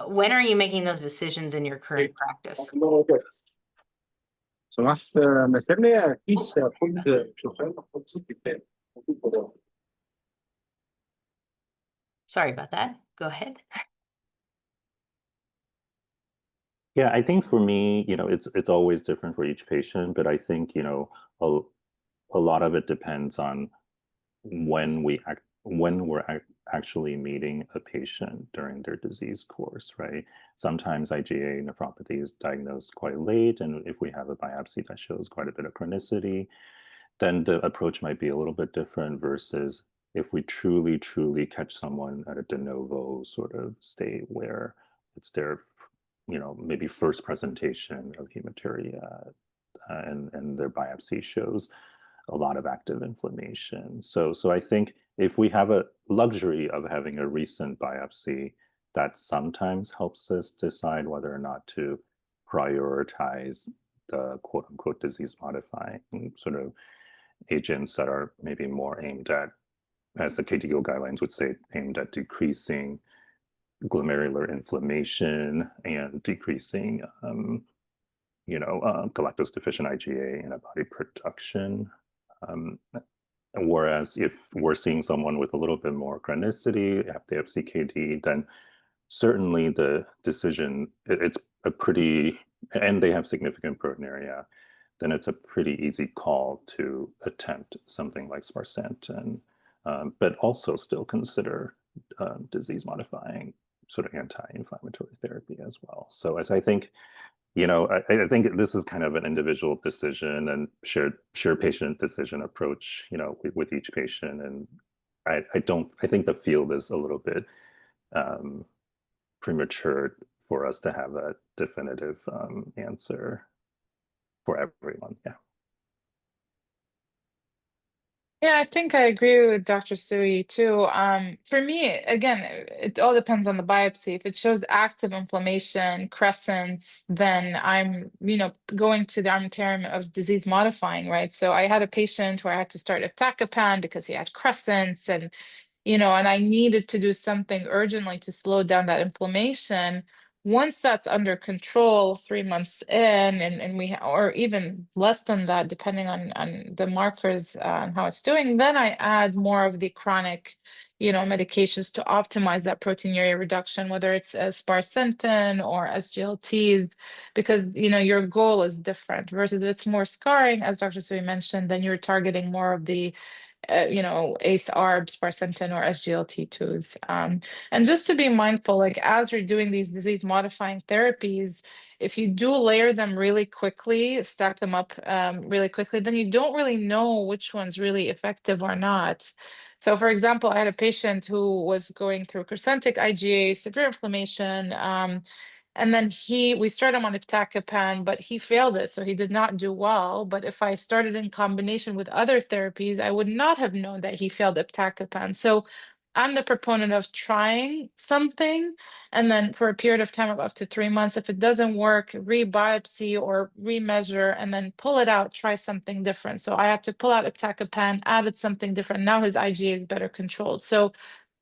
A: When are you making those decisions in your current practice?
E: سمحت محتاج لي كيس خد شوفان خد ست كتاب.
A: Sorry about that. Go ahead.
D: Yeah, I think for me, it's always different for each patient, but I think, a lot of it depends on when we're actually meeting a patient during their disease course, right? Sometimes IgA nephropathy is diagnosed quite late, and if we have a biopsy that shows quite a bit of chronicity, then the approach might be a little bit different versus if we truly, truly catch someone at a de novo sort of state where it's their, maybe first presentation of hematuria, and their biopsy shows a lot of active inflammation. So I think if we have a luxury of having a recent biopsy, that sometimes helps us decide whether or not to prioritize the quote unquote disease modifying sort of agents that are maybe more aimed at, as the KDIGO guidelines would say, aimed at decreasing glomerular inflammation and decreasing galactose deficient IgA antibody production. Whereas if we're seeing someone with a little bit more chronicity, if they have CKD, then certainly the decision, it's a pretty, and they have significant proteinuria, then it's a pretty easy call to attempt something like Sparsentan, but also still consider disease modifying sort of anti-inflammatory therapy as well. So as I think, I think this is kind of an individual decision and shared patient decision approach, with each patient. And I think the field is a little bit premature for us to have a definitive answer for everyone. Yeah.
C: Yeah, I think I agree with Dr. Sui too. For me, again, it all depends on the biopsy. If it shows active inflammation, crescents, then I'm, going to the armamentarium of disease modifying, right? So I had a patient where I had to start iptacopan because he had crescents, and and I needed to do something urgently to slow down that inflammation. Once that's under control, 3 months in, and or even less than that, depending on the markers and how it's doing, then I add more of the chronic, medications to optimize that proteinuria reduction, whether it's sparsentan or SGLTs, because your goal is different. Versus if it's more scarring, as Dr. Sui mentioned, then you're targeting more of the ACE ARBs, Sparsentan, or SGLT2s. And just to be mindful, like as you're doing these disease modifying therapies, if you do layer them really quickly, stack them up really quickly, then you don't really know which one's really effective or not. So for example, I had a patient who was going through crescentic IgA, severe inflammation, and then we started him on iptacopan, but he failed it, so he did not do well. But if I started in combination with other therapies, I would not have known that he failed iptacopan. So I'm the proponent of trying something, and then for a period of time of up to 3 months, if it doesn't work, re-biopsy or remeasure, and then pull it out, try something different. So I had to pull out iptacopan, added something different. Now his IgA is better controlled. So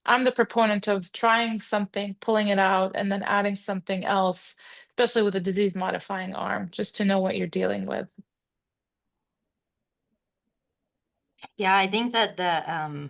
C: I'm the proponent of trying something, pulling it out, and then adding something else, especially with a disease modifying arm, just to know what you're dealing with.
A: Yeah, I think that the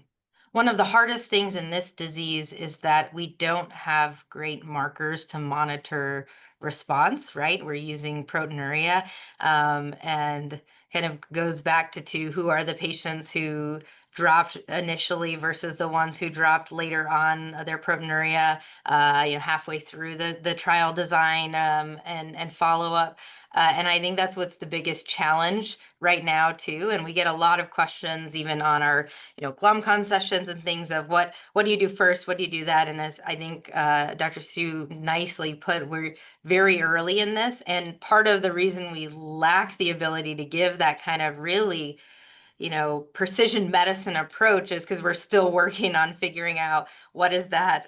A: one of the hardest things in this disease is that we don't have great markers to monitor response, right? We're using proteinuria, and kind of goes back to who are the patients who dropped initially versus the ones who dropped later on their proteinuria, halfway through the trial design, and follow up. And I think that's what's the biggest challenge right now too. And we get a lot of questions even on our, GlomCon sessions and things of what do you do first? What do you do that? And as I think Dr. Hsu nicely put, we're very early in this. And part of the reason we lack the ability to give that kind of really precision medicine approach is because we're still working on figuring out what is that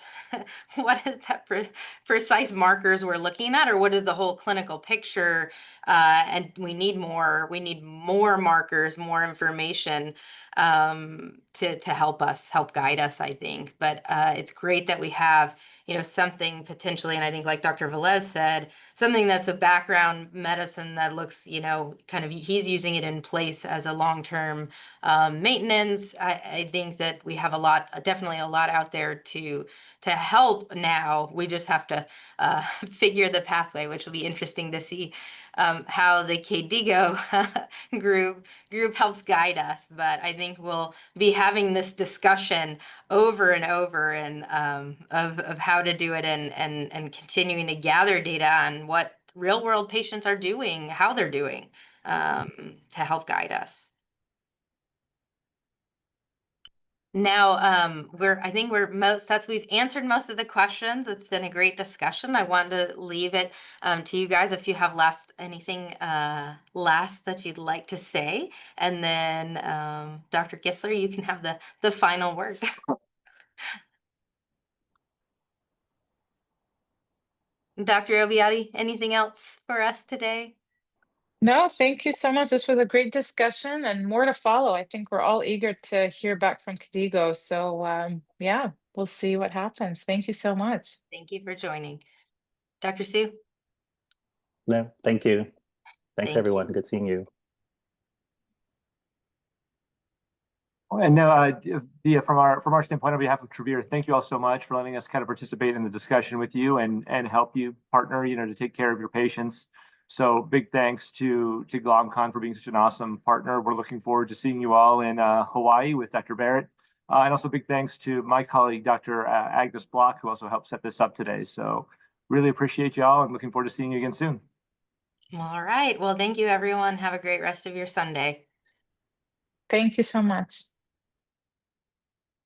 A: precise markers we're looking at, or what is the whole clinical picture. And we need more markers, more information to help guide us, I think. But it's great that we have something potentially, and I think like Dr. Velez said, something that's a background medicine that looks, kind of, he's using it in place as a long-term maintenance. I think that we have definitely a lot out there to help now. We just have to figure the pathway, which will be interesting to see how the KDIGO group helps guide us. But I think we'll be having this discussion over and over, and of how to do it, and continuing to gather data on what real world patients are doing, how they're doing, to help guide us. Now, we've answered most of the questions. It's been a great discussion. I wanted to leave it to you guys if you have anything last that you'd like to say, and then Dr. Gisler, you can have the final word. Dr. Obaidi, anything else for us today?
C: No, thank you so much. This was a great discussion and more to follow. I think we're all eager to hear back from KDIGO. So yeah, we'll see what happens. Thank you so much.
A: Thank you for joining. Dr. Hsu?
D: No, thank you. Thanks,
A: Thank
D: everyone.
A: you.
D: Good seeing you.
B: And no, Dia, from our standpoint, on behalf of Travere, thank you all so much for letting us kind of participate in the discussion with you and help you partner, to take care of your patients. So big thanks to GlomCon for being such an awesome partner. We're looking forward to seeing you all in Hawaii with Dr. Barrett. And also big thanks to my colleague, Dr. Agnes Block, who also helped set this up today. So really appreciate you all and looking forward to seeing you again soon.
A: All right. Well, thank you, everyone. Have a great rest of your Sunday.
C: Thank you so much.